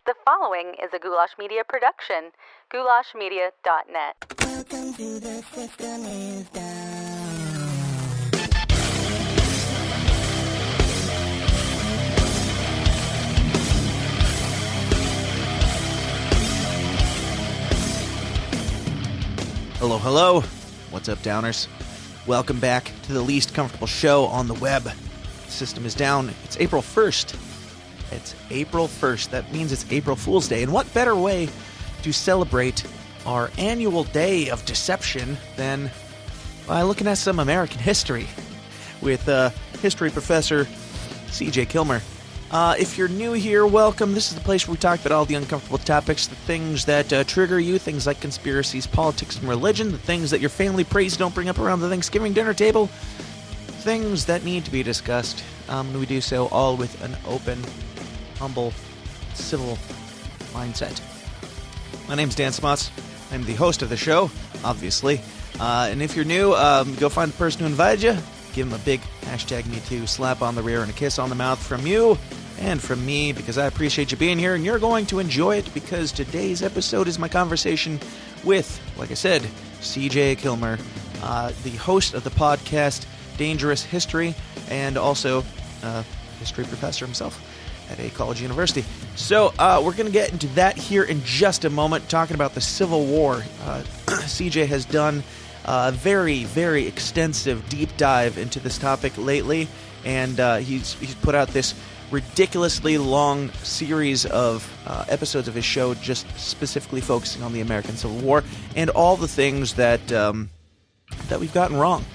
The following is a Goulash Media production. goulashmedia.net. Welcome to the System is Down. Hello, hello. What's up, Downers? Welcome back to the least comfortable show on the web. The System is Down. It's April 1st. It's April 1st. That means it's April Fool's Day. And what better way to celebrate our annual day of deception than by looking at some American history with history professor C.J. Killmer. If you're new here, welcome. This is the place where we talk about all the uncomfortable topics, the things that trigger you, things like conspiracies, politics, and religion, the things that your family prays don't bring up around the Thanksgiving dinner table, things that need to be discussed. And we do so all with an open, humble, civil mindset. My name's Dan Smots. I'm the host of the show, obviously. And if you're new, go find the person who invited you. Give them a big #MeToo slap on the rear and a kiss on the mouth from you and from me, because I appreciate you being here and you're going to enjoy it, because today's episode is my conversation with, like I said, C.J. Killmer, the host of the podcast Dangerous History, and also a history professor himself at a college university. So we're going to get into that here in just a moment, talking about the Civil War. CJ has done a very, very extensive deep dive into this topic lately, and he's put out this ridiculously long series of episodes of his show just specifically focusing on the American Civil War and all the things that that we've gotten wrong.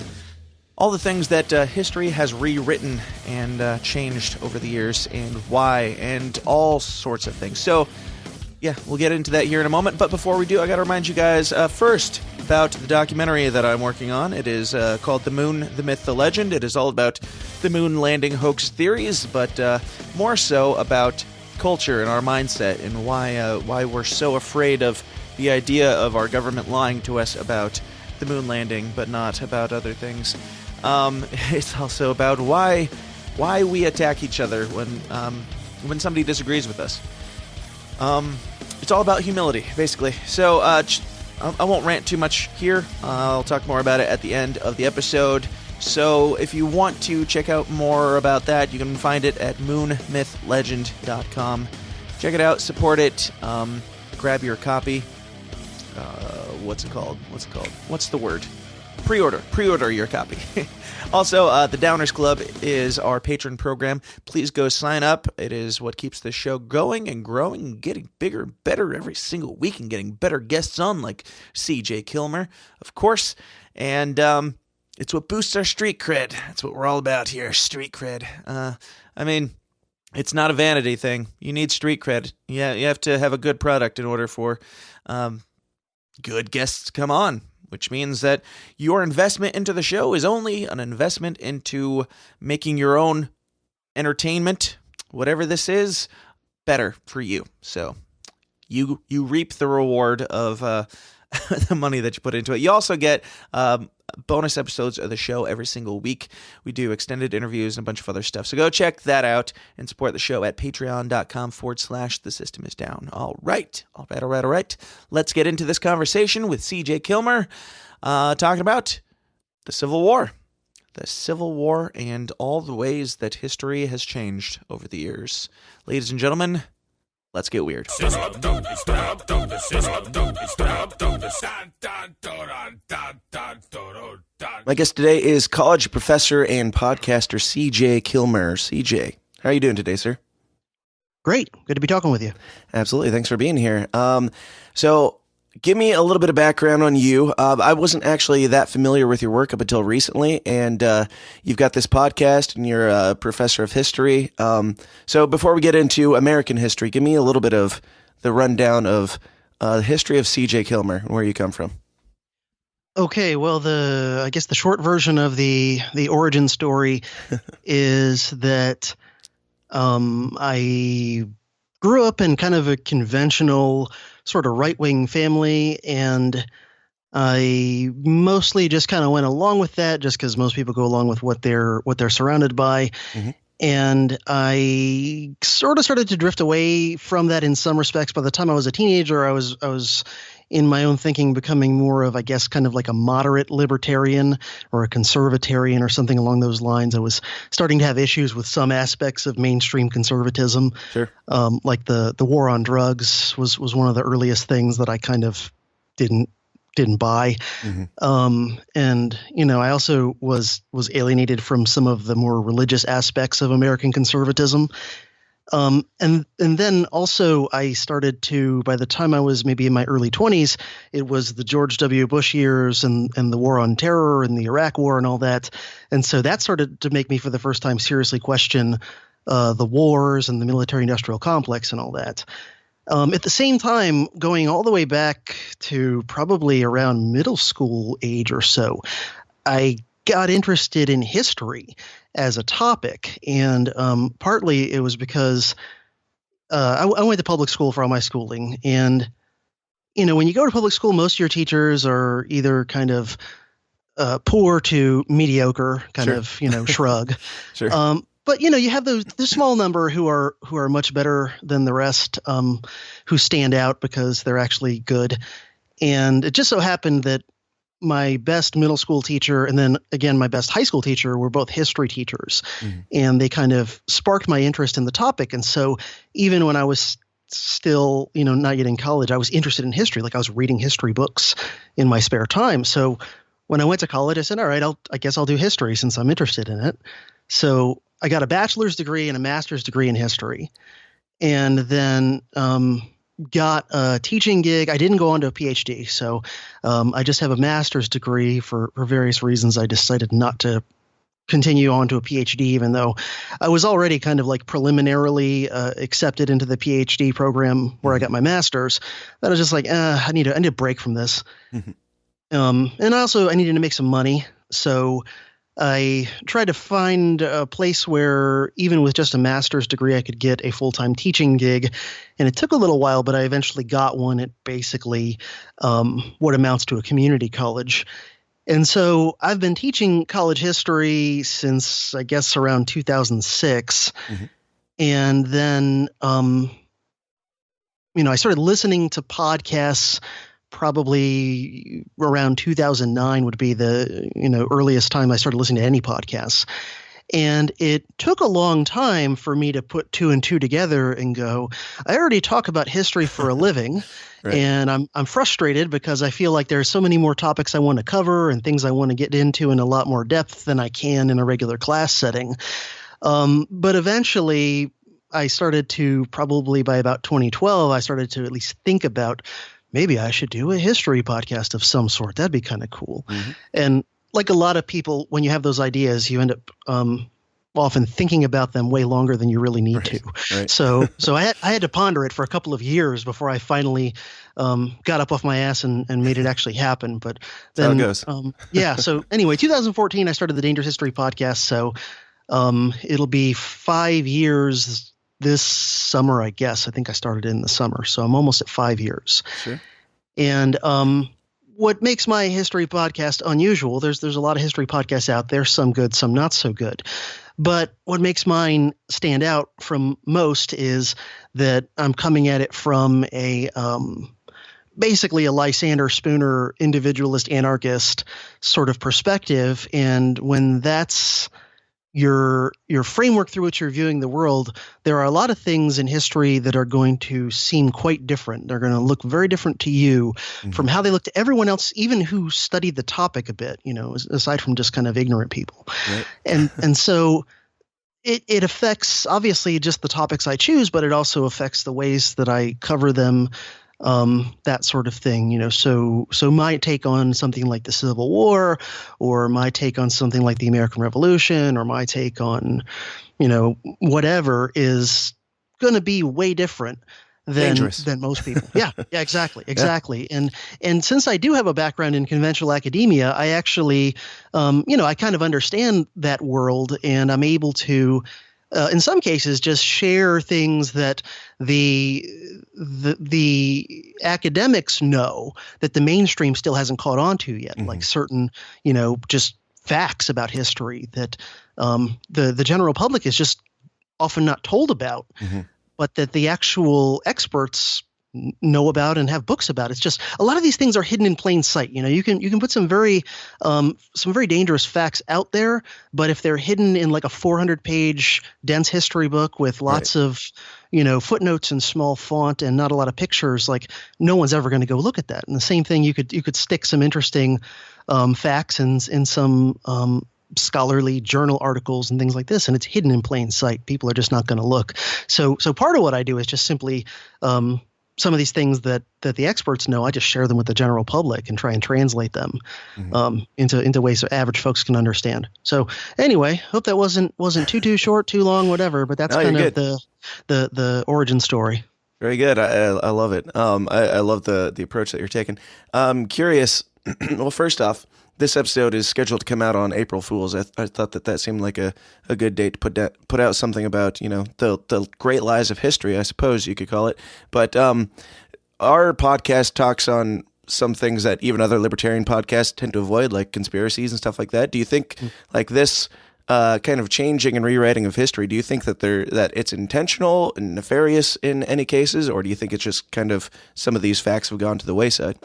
All the things that history has rewritten and changed over the years, and why, and all sorts of things. So, yeah, we'll get into that here in a moment. But before we do, I got to remind you guys first about the documentary that I'm working on. It is called The Moon, the Myth, the Legend. It is all about the moon landing hoax theories, but more so about culture and our mindset, and why we're so afraid of the idea of our government lying to us about the moon landing, but not about other things. It's also about why we attack each other when somebody disagrees with us. It's all about humility, basically. So I won't rant too much here. I'll talk more about it at the end of the episode. So if you want to check out more about that, you can find it at moonmythlegend.com. Check it out, support it, grab your copy. What's it called? What's the word? Pre-order your copy. Also, the Downers Club is our patron program. Please go sign up. It is what keeps the show going and growing and getting bigger and better every single week, and getting better guests on, like C.J. Killmer, of course. And it's what boosts our street cred. That's what we're all about here, street cred. I mean, it's not a vanity thing. You need street cred. Yeah, you have to have a good product in order for good guests to come on, which means that your investment into the show is only an investment into making your own entertainment, whatever this is, better for you. So you reap the reward of the money that you put into it. You also get bonus episodes of the show every single week. We do extended interviews and a bunch of other stuff. So go check that out and support the show at patreon.com/The System is Down. All right. Let's get into this conversation with C.J. Killmer, talking about the Civil War. The Civil War and all the ways that history has changed over the years. Ladies and gentlemen, let's get weird. My guest today is college professor and podcaster C.J. Killmer. C.J., how are you doing today, sir? Great. Good to be talking with you. Absolutely. Thanks for being here. So give me a little bit of background on you. I wasn't actually that familiar with your work up until recently, and you've got this podcast, and you're a professor of history. So before we get into American history, give me a little bit of the rundown of the history of C.J. Killmer and where you come from. Okay, well, I guess the short version of the origin story is that I grew up in kind of a conventional sort of right-wing family, and I mostly just kind of went along with that just because most people go along with what they're surrounded by. Mm-hmm. And I sort of started to drift away from that in some respects. By the time I was a teenager, I was in my own thinking becoming more of, I guess, kind of like a moderate libertarian or a conservatarian or something along those lines. I was starting to have issues with some aspects of mainstream conservatism. Sure. Like the war on drugs was one of the earliest things that I kind of didn't buy. And, I also was alienated from some of the more religious aspects of American conservatism. And then also I started to, by the time I was maybe in my early 20s, it was the George W. Bush years and the war on terror and the Iraq war and all that. And so that started to make me for the first time seriously question the wars and the military-industrial complex and all that. At the same time, going all the way back to probably around middle school age or so, I got interested in history as a topic. And partly it was because I went to public school for all my schooling. And, when you go to public school, most of your teachers are either kind of poor to mediocre, kind of, shrug. Sure. But you have the small number who are much better than the rest, who stand out because they're actually good. And it just so happened that my best middle school teacher and then again my best high school teacher were both history teachers, and they kind of sparked my interest in the topic. And so even when I was still not yet in college, I was interested in history. Like I was reading history books in my spare time. So when I went to college, I said, all right, I guess I'll do history since I'm interested in it. So I got a bachelor's degree and a master's degree in history, and then got a teaching gig. I didn't go on to a PhD, so I just have a master's degree. For various reasons, I decided not to continue on to a PhD, even though I was already kind of like preliminarily accepted into the PhD program where I got my master's. That was just like, I need a break from this. And also I needed to make some money, so I tried to find a place where even with just a master's degree, I could get a full-time teaching gig. And it took a little while, but I eventually got one at basically what amounts to a community college. And so I've been teaching college history since, I guess, around 2006. And then, I started listening to podcasts probably around 2009 would be the earliest time I started listening to any podcasts. And it took a long time for me to put two and two together and go, I already talk about history for a living. Right. And I'm frustrated because I feel like there's so many more topics I want to cover and things I want to get into in a lot more depth than I can in a regular class setting. But eventually I started to, probably by about 2012, I started to at least think about maybe I should do a history podcast of some sort. That'd be kind of cool. And like a lot of people, when you have those ideas, you end up often thinking about them way longer than you really need to. Right. So I had to ponder it for a couple of years before I finally got up off my ass and made it actually happen. But then, that's how it goes. So anyway, 2014, I started the Dangerous History podcast. So it'll be 5 years this summer, I guess. I think I started in the summer, so I'm almost at 5 years. Sure. And what makes my history podcast unusual, there's a lot of history podcasts out there, some good, some not so good. But what makes mine stand out from most is that I'm coming at it from a basically a Lysander Spooner individualist anarchist sort of perspective. And when that's your framework through which you're viewing the world, there are a lot of things in history that are going to seem quite different. They're going to look very different to you from how they look to everyone else, even who studied the topic a bit, aside from just kind of ignorant people. Right. And so it affects obviously just the topics I choose, but it also affects the ways that I cover them, that sort of thing, so my take on something like the Civil War, or my take on something like the American Revolution, or my take on, whatever is going to be way different than most people. Yeah, exactly. Yeah. And since I do have a background in conventional academia, I actually, I kind of understand that world, and I'm able to, in some cases, just share things that the academics know that the mainstream still hasn't caught on to yet, like certain, just facts about history that the general public is just often not told about, but that the actual experts know about and have books about. It's just a lot of these things are hidden in plain sight. You can put some very dangerous facts out there, but if they're hidden in like a 400-page dense history book with lots of footnotes and small font and not a lot of pictures, like no one's ever going to go look at that. And the same thing, you could stick some interesting facts in some scholarly journal articles and things like this, and it's hidden in plain sight. People are just not going to look. So part of what I do is just simply some of these things that the experts know, I just share them with the general public and try and translate them into ways that average folks can understand. So anyway, hope that wasn't too short, too long, whatever. But that's kind of the origin story. Very good. I love it. I love the approach that you're taking. Curious. Well, first off, this episode is scheduled to come out on April Fool's. I thought that seemed like a good date to put out something about, the great lies of history, I suppose you could call it. But our podcast talks on some things that even other libertarian podcasts tend to avoid, like conspiracies and stuff like that. Do you think like this kind of changing and rewriting of history, do you think that it's intentional and nefarious in any cases, or do you think it's just kind of some of these facts have gone to the wayside?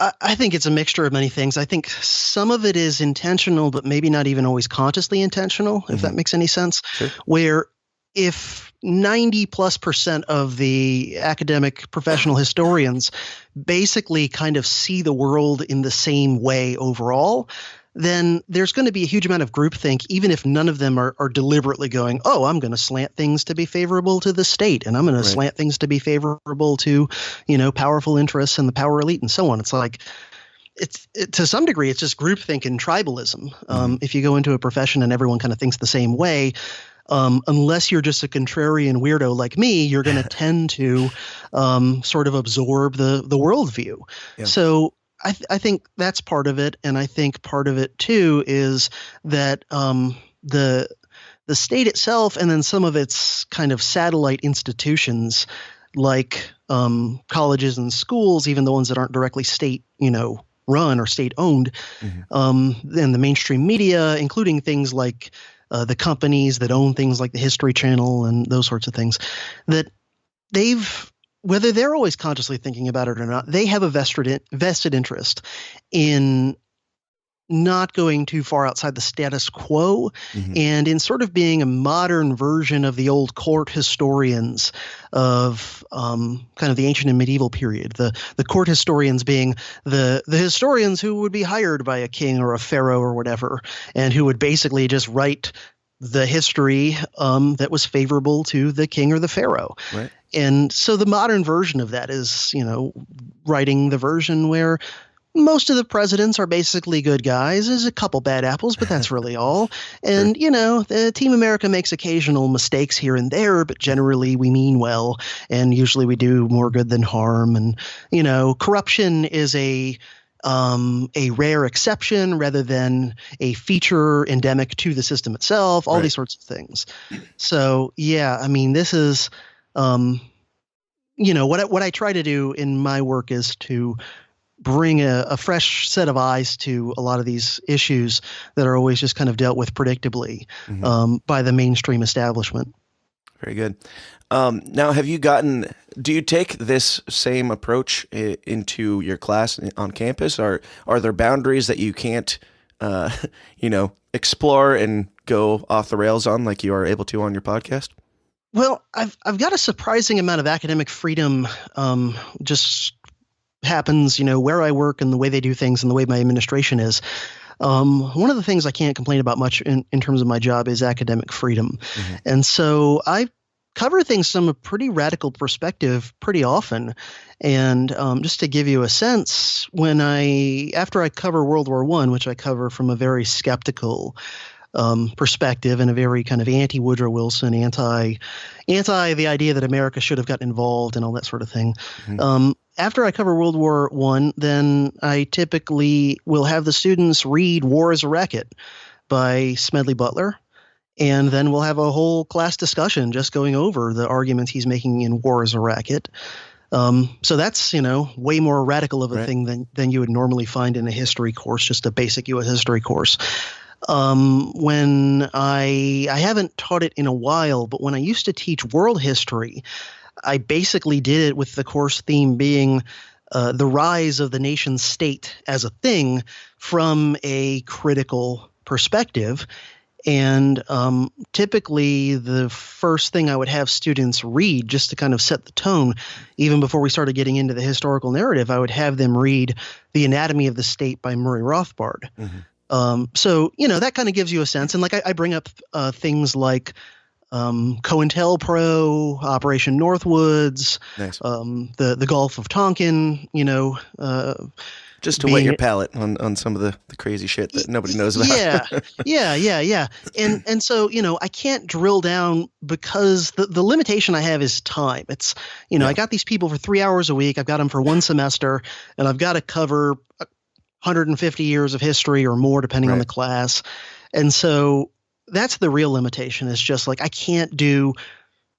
I think it's a mixture of many things. I think some of it is intentional, but maybe not even always consciously intentional, if that makes any sense. Sure. Where if 90+% of the academic professional historians basically kind of see the world in the same way overall, then there's going to be a huge amount of groupthink, even if none of them are deliberately going, oh, I'm going to slant things to be favorable to the state, and I'm going to slant things to be favorable to, powerful interests and the power elite and so on. It's like, to some degree, it's just groupthink and tribalism. If you go into a profession and everyone kind of thinks the same way, unless you're just a contrarian weirdo like me, you're going to tend to sort of absorb the worldview. Yeah. So I think that's part of it, and I think part of it too is that the state itself, and then some of its kind of satellite institutions, like colleges and schools, even the ones that aren't directly state, run or state owned, and the mainstream media, including things like the companies that own things like the History Channel and those sorts of things, that whether they're always consciously thinking about it or not, they have a vested interest in not going too far outside the status quo and in sort of being a modern version of the old court historians of kind of the ancient and medieval period. The court historians being the historians who would be hired by a king or a pharaoh or whatever, and who would basically just write the history that was favorable to the king or the pharaoh. Right. And so the modern version of that is, writing the version where most of the presidents are basically good guys. There's a couple bad apples, but that's really all. And, the Team America makes occasional mistakes here and there, but generally we mean well, and usually we do more good than harm. And, corruption is a rare exception rather than a feature endemic to the system itself, all these sorts of things. So, yeah, I mean, this is, what I try to do in my work is to bring a fresh set of eyes to a lot of these issues that are always just kind of dealt with predictably by the mainstream establishment. Very good. Now, do you take this same approach into your class on campus? Or are there boundaries that you can't, explore and go off the rails on like you are able to on your podcast? Well, I've got a surprising amount of academic freedom, just happens, where I work and the way they do things and the way my administration is. One of the things I can't complain about much in terms of my job is academic freedom. And so I cover things from a pretty radical perspective pretty often. And just to give you a sense, after I cover World War I, which I cover from a very skeptical perspective and a very kind of anti-Woodrow Wilson, anti the idea that America should have gotten involved and all that sort of thing. After I cover World War I, then I typically will have the students read War as a Racket by Smedley Butler, and then we'll have a whole class discussion just going over the arguments he's making in War as a Racket. So that's, way more radical of a thing than you would normally find in a history course, just a basic U.S. history course. When I haven't taught it in a while, but when I used to teach world history, I basically did it with the course theme being the rise of the nation state as a thing from a critical perspective. And typically the first thing I would have students read, just to kind of set the tone, even before we started getting into the historical narrative, I would have them read The Anatomy of the State by Murray Rothbard. So, that kind of gives you a sense. And like I bring up things like COINTELPRO, Operation Northwoods, Nice. The Gulf of Tonkin, Just to whet your palate on some of the crazy shit that nobody knows about. Yeah. And so, I can't drill down because the limitation I have is time. It's, I got these people for 3 hours a week. I've got them for one semester, and I've got to cover 150 years of history or more, depending on the class. And so that's the real limitation, is just like I can't do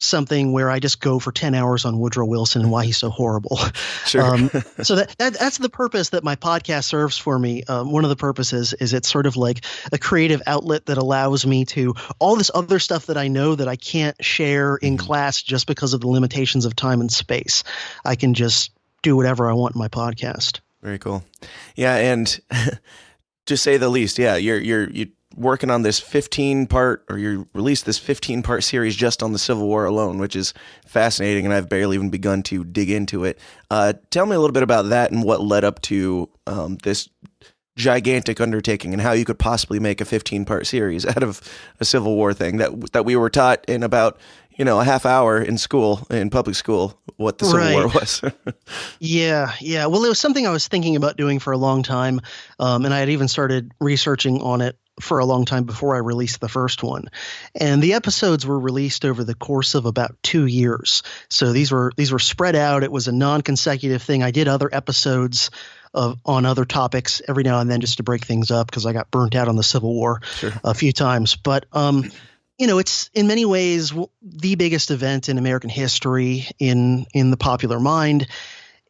something where I just go for 10 hours on Woodrow Wilson and why he's so horrible. Sure. So that's the purpose that my podcast serves for me. One of the purposes is it's sort of like a creative outlet that allows me to all this other stuff that I know that I can't share in class just because of the limitations of time and space. I can just do whatever I want in my podcast. Very cool. Yeah, and to say the least, you're working on this 15-part, or you released this 15-part series just on the Civil War alone, which is fascinating, and I've barely even begun to dig into it. Tell me a little bit about that and what led up to this gigantic undertaking, and how you could possibly make a 15-part series out of a Civil War thing that we were taught in about a half hour in school, in public school, what the Civil War was. Yeah. Well, it was something I was thinking about doing for a long time, and I had even started researching on it for a long time before I released the first one. And the episodes were released over the course of about 2 years. So these were spread out. It was a non-consecutive thing. I did other episodes on other topics every now and then just to break things up, because I got burnt out on the Civil War a few times. But it's in many ways the biggest event in American history in the popular mind.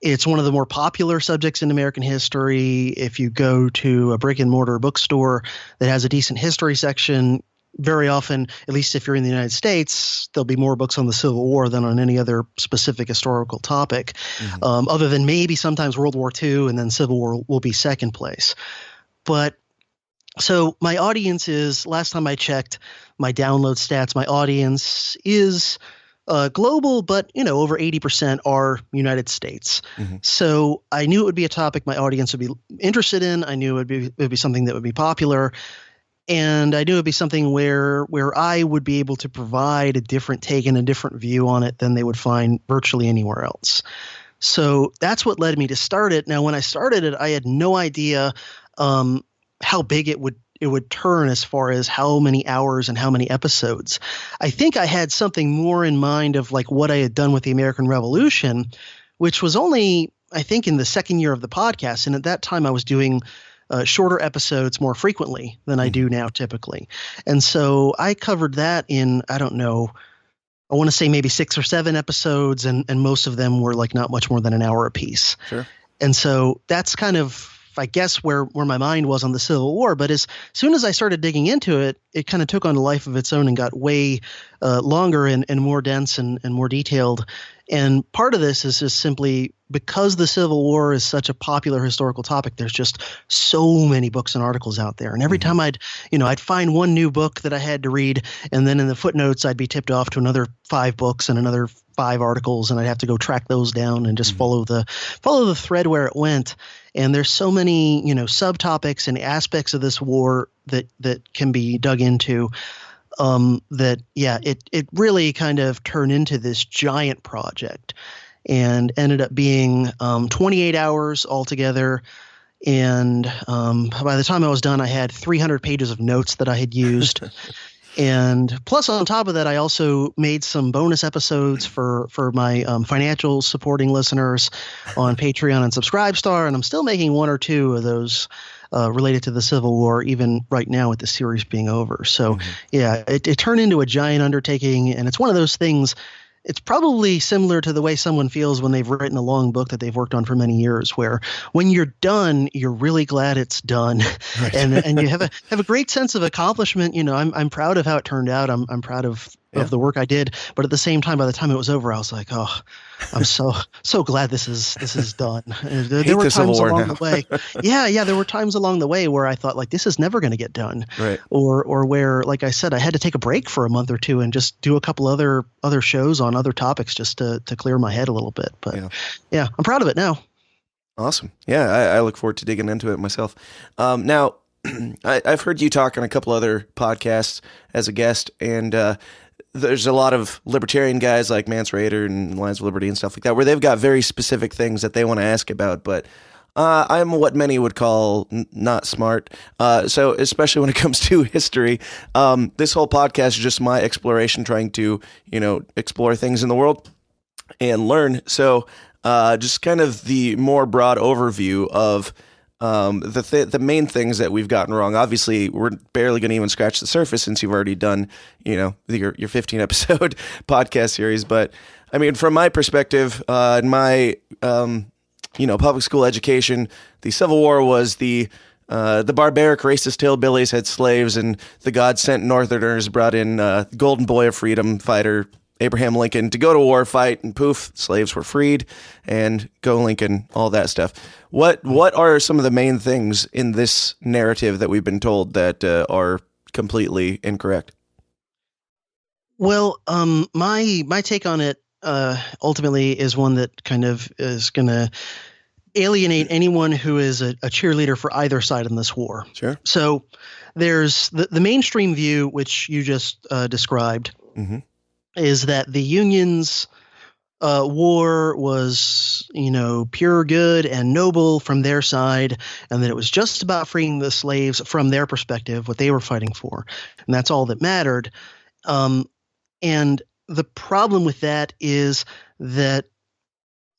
It's one of the more popular subjects in American history. If you go to a brick and mortar bookstore that has a decent history section, very often, at least if you're in the United States, there'll be more books on the Civil War than on any other specific historical topic, other than maybe sometimes World War II, and then Civil War will be second place. But so my audience is, last time I checked my download stats, my audience is global, but over 80% are United States. So I knew it would be a topic my audience would be interested in. I knew it would be something that would be popular, and I knew it would be something where I would be able to provide a different take and a different view on it than they would find virtually anywhere else. So that's what led me to start it. Now, when I started it, I had no idea how big it would turn as far as how many hours and how many episodes. I think I had something more in mind of like what I had done with the American Revolution, which was only, I think, in the second year of the podcast. And at that time I was doing shorter episodes more frequently than I do now typically. And so I covered that in, I don't know, I want to say maybe 6 or 7 episodes, and most of them were like not much more than an hour a piece. Sure. And so that's kind of, I guess, where my mind was on the Civil War. But as soon as I started digging into it, it kind of took on a life of its own and got way longer and more dense and more detailed. And part of this is just simply because the Civil War is such a popular historical topic, there's just so many books and articles out there. And every time I'd find one new book that I had to read, and then in the footnotes, I'd be tipped off to another 5 books and another 5 articles, and I'd have to go track those down and just follow the thread where it went. And there's so many, subtopics and aspects of this war that can be dug into. It really kind of turned into this giant project and ended up being 28 hours altogether. And by the time I was done, I had 300 pages of notes that I had used. And plus, on top of that, I also made some bonus episodes for my financial supporting listeners on Patreon and Subscribestar. And I'm still making 1 or 2 of those related to the Civil War, even right now with the series being over. So, it turned into a giant undertaking. And it's one of those things, it's probably similar to the way someone feels when they've written a long book that they've worked on for many years, where when you're done, you're really glad it's done. Right. and you have a great sense of accomplishment. I'm proud of how it turned out. I'm proud of the work I did. But at the same time, by the time it was over, I was like, oh, I'm so glad this is done. There were times along the way. Yeah, there were times along the way where I thought, like, this is never going to get done. Right. Or where, like I said, I had to take a break for a month or two and just do a couple other shows on other topics just to clear my head a little bit. But yeah, I'm proud of it now. Awesome. Yeah, I look forward to digging into it myself. Now, I've heard you talk on a couple other podcasts as a guest, and there's a lot of libertarian guys like Mance Rayder and Lions of Liberty and stuff like that, where they've got very specific things that they want to ask about, but I'm what many would call not smart. So especially when it comes to history, this whole podcast is just my exploration, trying to, explore things in the world and learn. So just kind of the more broad overview of the main things that we've gotten wrong. Obviously, we're barely going to even scratch the surface since you've already done, your 15 episode podcast series. But I mean, from my perspective, in my public school education, the Civil War was the barbaric racist hillbillies had slaves, and the God-sent Northerners brought in golden boy of freedom fighter Abraham Lincoln to go to war, fight, and poof, slaves were freed, and go Lincoln, all that stuff. What are some of the main things in this narrative that we've been told that are completely incorrect? Well, my take on it ultimately is one that kind of is going to alienate anyone who is a cheerleader for either side in this war. Sure. So there's the mainstream view, which you just described, is that the Union's war was, pure good and noble from their side, and that it was just about freeing the slaves from their perspective, what they were fighting for, and that's all that mattered. And the problem with that is that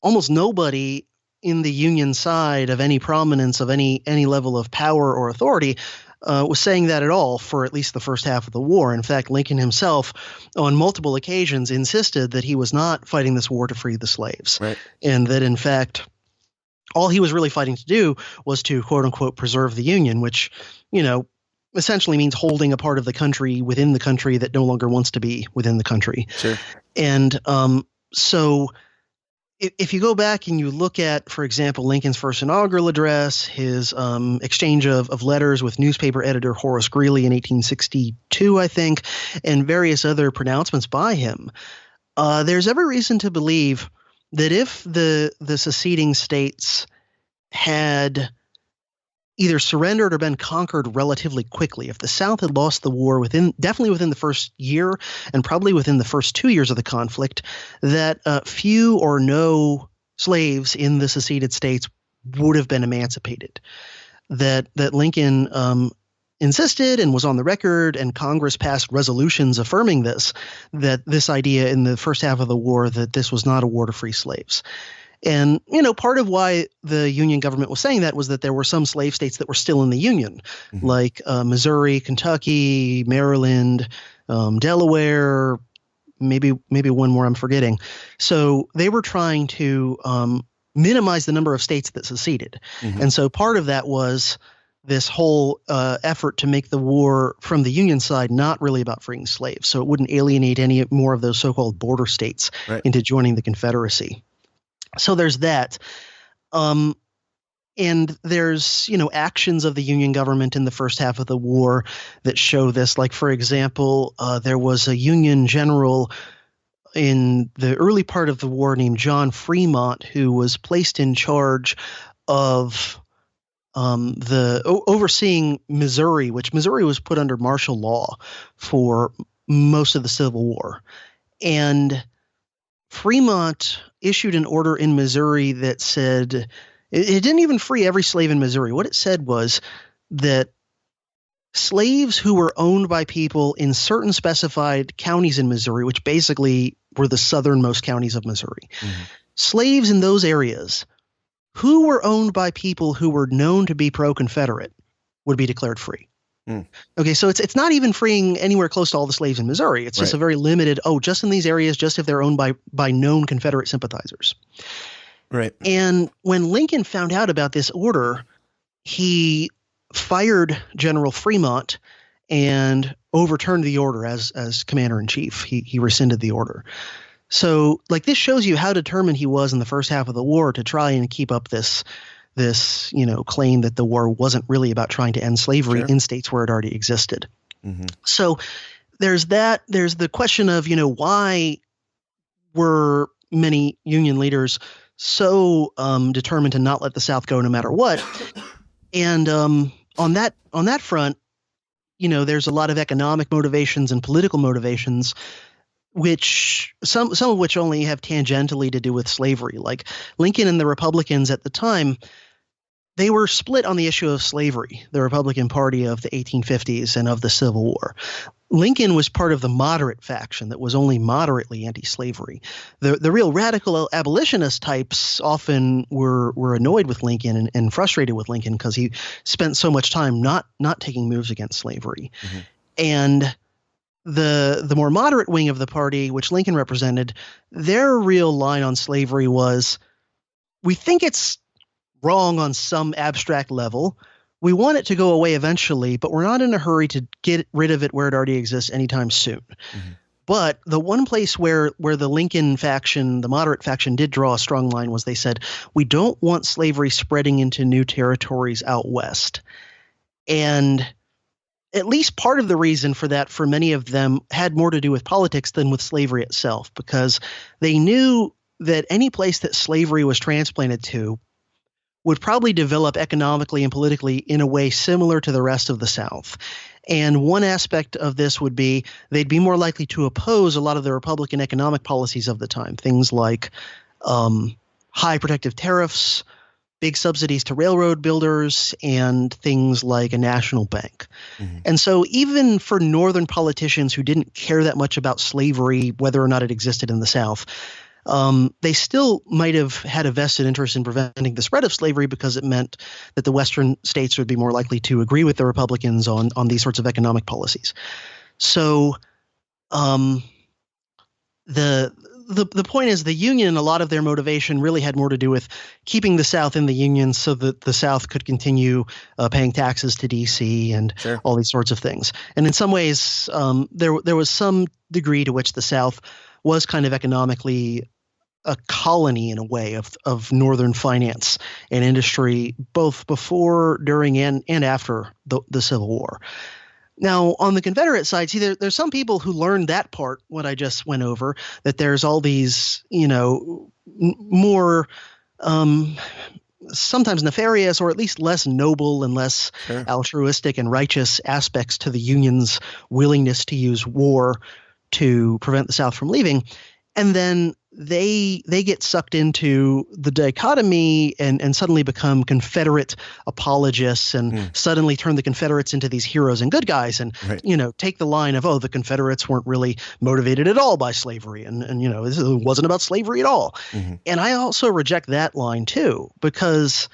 almost nobody in the Union side of any prominence, of any level of power or authority, was saying that at all for at least the first half of the war. In fact, Lincoln himself, on multiple occasions, insisted that he was not fighting this war to free the slaves, right, and that, in fact, all he was really fighting to do was to, quote unquote, preserve the Union, which, essentially means holding a part of the country within the country that no longer wants to be within the country. Sure. And so if you go back and you look at, for example, Lincoln's first inaugural address, his exchange of letters with newspaper editor Horace Greeley in 1862, I think, and various other pronouncements by him, there's every reason to believe that if the seceding states had either surrendered or been conquered relatively quickly, if the South had lost the war definitely within the first year and probably within the first 2 years of the conflict, that few or no slaves in the seceded states would have been emancipated. That Lincoln insisted and was on the record, and Congress passed resolutions affirming that this idea in the first half of the war, that this was not a war to free slaves. And, part of why the Union government was saying that was that there were some slave states that were still in the Union, like Missouri, Kentucky, Maryland, Delaware, maybe one more I'm forgetting. So they were trying to minimize the number of states that seceded. And so part of that was this whole effort to make the war from the Union side not really about freeing slaves, so it wouldn't alienate any more of those so-called border states into joining the Confederacy. So there's that. And there's, actions of the Union government in the first half of the war that show this. Like, for example, there was a Union general in the early part of the war named John Fremont, who was placed in charge of overseeing Missouri, which Missouri was put under martial law for most of the Civil War. And Fremont issued an order in Missouri that said, it didn't even free every slave in Missouri. What it said was that slaves who were owned by people in certain specified counties in Missouri, which basically were the southernmost counties of Missouri, slaves in those areas who were owned by people who were known to be pro-Confederate would be declared free. Okay, so it's not even freeing anywhere close to all the slaves in Missouri. It's just Right. a very limited, just in these areas, just if they're owned by known Confederate sympathizers. Right. And when Lincoln found out about this order, he fired General Fremont and overturned the order as commander-in-chief. He rescinded the order. So, like, this shows you how determined he was in the first half of the war to try and keep up this claim that the war wasn't really about trying to end slavery Sure. in states where it already existed. Mm-hmm. So there's that. There's the question of, why were many Union leaders so determined to not let the South go no matter what? And on that front, there's a lot of economic motivations and political motivations, which some of which only have tangentially to do with slavery. Like Lincoln and the Republicans at the time, they were split on the issue of slavery, the Republican Party of the 1850s and of the Civil War. Lincoln was part of the moderate faction that was only moderately anti-slavery. The real radical abolitionist types often were annoyed with Lincoln and frustrated with Lincoln because he spent so much time not taking moves against slavery. Mm-hmm. And the more moderate wing of the party, which Lincoln represented, their real line on slavery was, we think it's wrong on some abstract level. We want it to go away eventually, but we're not in a hurry to get rid of it where it already exists anytime soon. Mm-hmm. But the one place where the Lincoln faction, the moderate faction, did draw a strong line was they said, we don't want slavery spreading into new territories out west. And at least part of the reason for that, for many of them, had more to do with politics than with slavery itself, because they knew that any place that slavery was transplanted to would probably develop economically and politically in a way similar to the rest of the South. And one aspect of this would be they'd be more likely to oppose a lot of the Republican economic policies of the time, things like high protective tariffs, big subsidies to railroad builders, and things like a national bank. Mm-hmm. And so even for Northern politicians who didn't care that much about slavery, whether or not it existed in the South, they still might have had a vested interest in preventing the spread of slavery because it meant that the Western states would be more likely to agree with the Republicans on these sorts of economic policies. So the point is the Union, a lot of their motivation really had more to do with keeping the South in the Union so that the South could continue paying taxes to D.C. and Sure. all these sorts of things. And in some ways, there was some degree to which the South was kind of economically a colony in a way of Northern finance and industry, both before, during, and after the Civil War. Now, on the Confederate side, see, there's some people who learned that part, what I just went over, that there's all these, more sometimes nefarious or at least less noble and less Sure. altruistic and righteous aspects to the Union's willingness to use war to prevent the South from leaving. And then they get sucked into the dichotomy and suddenly become Confederate apologists and suddenly turn the Confederates into these heroes and good guys and, Right. take the line of, the Confederates weren't really motivated at all by slavery. And this wasn't about slavery at all. Mm-hmm. And I also reject that line too, because,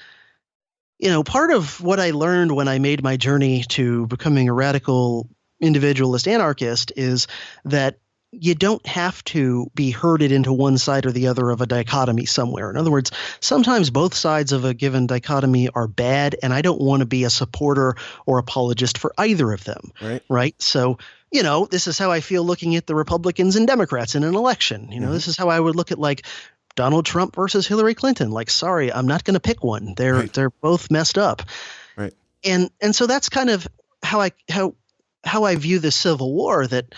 part of what I learned when I made my journey to becoming a radical individualist anarchist is that you don't have to be herded into one side or the other of a dichotomy somewhere. In other words, sometimes both sides of a given dichotomy are bad, and I don't want to be a supporter or apologist for either of them. Right? So, this is how I feel looking at the Republicans and Democrats in an election. This is how I would look at like Donald Trump versus Hillary Clinton. Like, sorry, I'm not going to pick one. They're both messed up. Right. And so that's kind of how I view the Civil War, that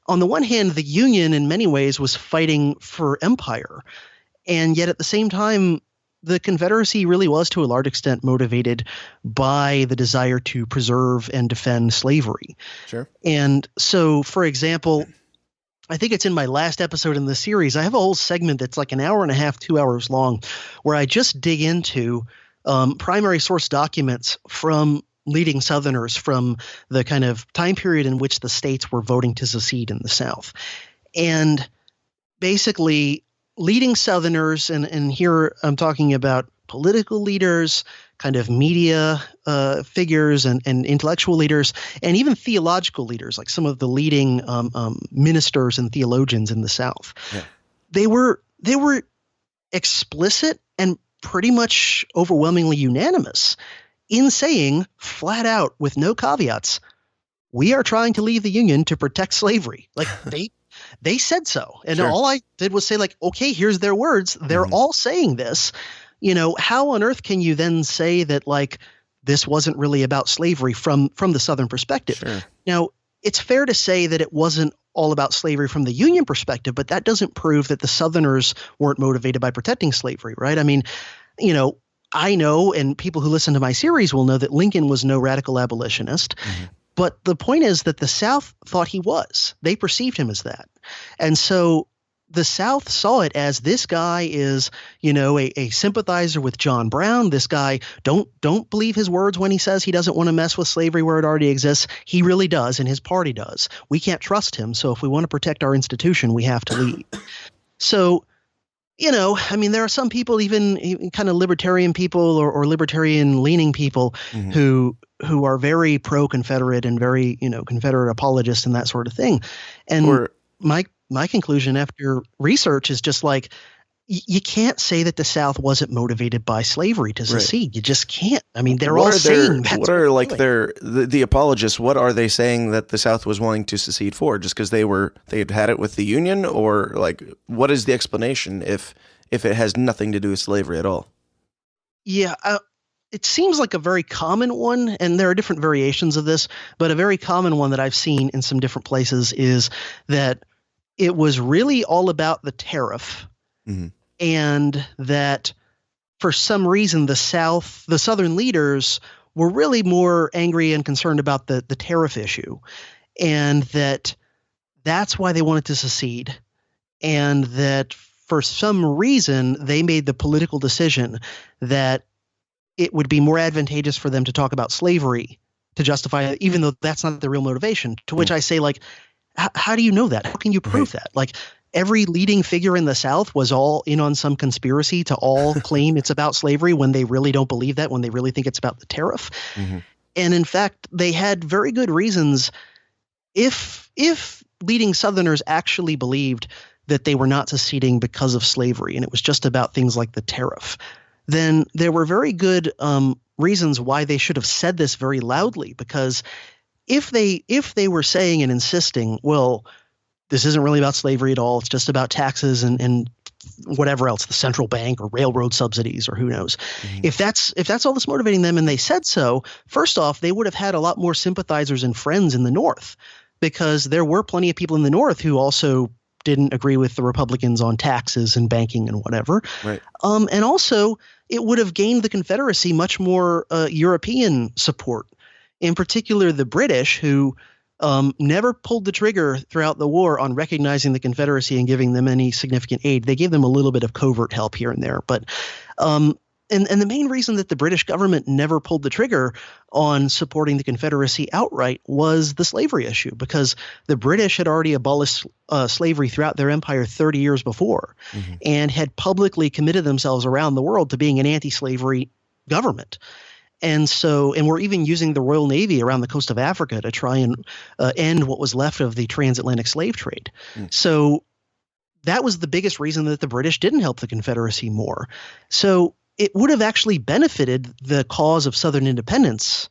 on the one hand, the Union in many ways was fighting for empire. And yet at the same time, the Confederacy really was to a large extent motivated by the desire to preserve and defend slavery. Sure. And so, for example, I think it's in my last episode in the series, I have a whole segment that's like an hour and a half, 2 hours long, where I just dig into primary source documents from leading Southerners from the kind of time period in which the states were voting to secede in the South. And basically leading Southerners, and here I'm talking about political leaders, kind of media figures and intellectual leaders, and even theological leaders, like some of the leading ministers and theologians in the South. Yeah. They were explicit and pretty much overwhelmingly unanimous in saying flat out, with no caveats, we are trying to leave the Union to protect slavery. Like they said so. And Sure. all I did was say, like, okay, here's their words. They're all saying this. How on earth can you then say that, like, this wasn't really about slavery from the Southern perspective? Sure. Now, it's fair to say that it wasn't all about slavery from the Union perspective, but that doesn't prove that the Southerners weren't motivated by protecting slavery, right? I mean, I know, and people who listen to my series will know, that Lincoln was no radical abolitionist. Mm-hmm. But the point is that the South thought he was. They perceived him as that. And so the South saw it as, this guy is, a sympathizer with John Brown. This guy, don't believe his words when he says he doesn't want to mess with slavery where it already exists. He really does, and his party does. We can't trust him. So if we want to protect our institution, we have to leave. So, there are some people, even kind of libertarian people or libertarian-leaning people, mm-hmm. who are very pro-Confederate and very, Confederate apologists and that sort of thing. And my conclusion after research is just like, you can't say that the South wasn't motivated by slavery to secede. Right. You just can't. I mean, they're all saying that's what are like the apologists. What are they saying that the South was wanting to secede for? Just because they had it with the Union, or like, what is the explanation if it has nothing to do with slavery at all? Yeah, it seems like a very common one, and there are different variations of this, but a very common one that I've seen in some different places is that it was really all about the tariff. Mm-hmm. And that for some reason the Southern leaders were really more angry and concerned about the tariff issue, and that's why they wanted to secede, and that for some reason they made the political decision that it would be more advantageous for them to talk about slavery to justify it, even though that's not the real motivation. To which I say, like, how do you know that? How can you prove that? Like, every leading figure in the South was all in on some conspiracy to all claim it's about slavery when they really don't believe that, when they really think it's about the tariff. Mm-hmm. And in fact, they had very good reasons. If leading Southerners actually believed that they were not seceding because of slavery and it was just about things like the tariff, then there were very good reasons why they should have said this very loudly. Because if they were saying and insisting, well, this isn't really about slavery at all, it's just about taxes and whatever else, the central bank or railroad subsidies or who knows. Mm-hmm. If that's all that's motivating them and they said so, first off, they would have had a lot more sympathizers and friends in the North, because there were plenty of people in the North who also didn't agree with the Republicans on taxes and banking and whatever. Right. And also, it would have gained the Confederacy much more European support, in particular the British, who never pulled the trigger throughout the war on recognizing the Confederacy and giving them any significant aid. They gave them a little bit of covert help here and there, but and the main reason that the British government never pulled the trigger on supporting the Confederacy outright was the slavery issue, because the British had already abolished slavery throughout their empire 30 years before, mm-hmm. and had publicly committed themselves around the world to being an anti-slavery government. And we're even using the Royal Navy around the coast of Africa to try and end what was left of the transatlantic slave trade. Mm. So that was the biggest reason that the British didn't help the Confederacy more. So it would have actually benefited the cause of Southern independence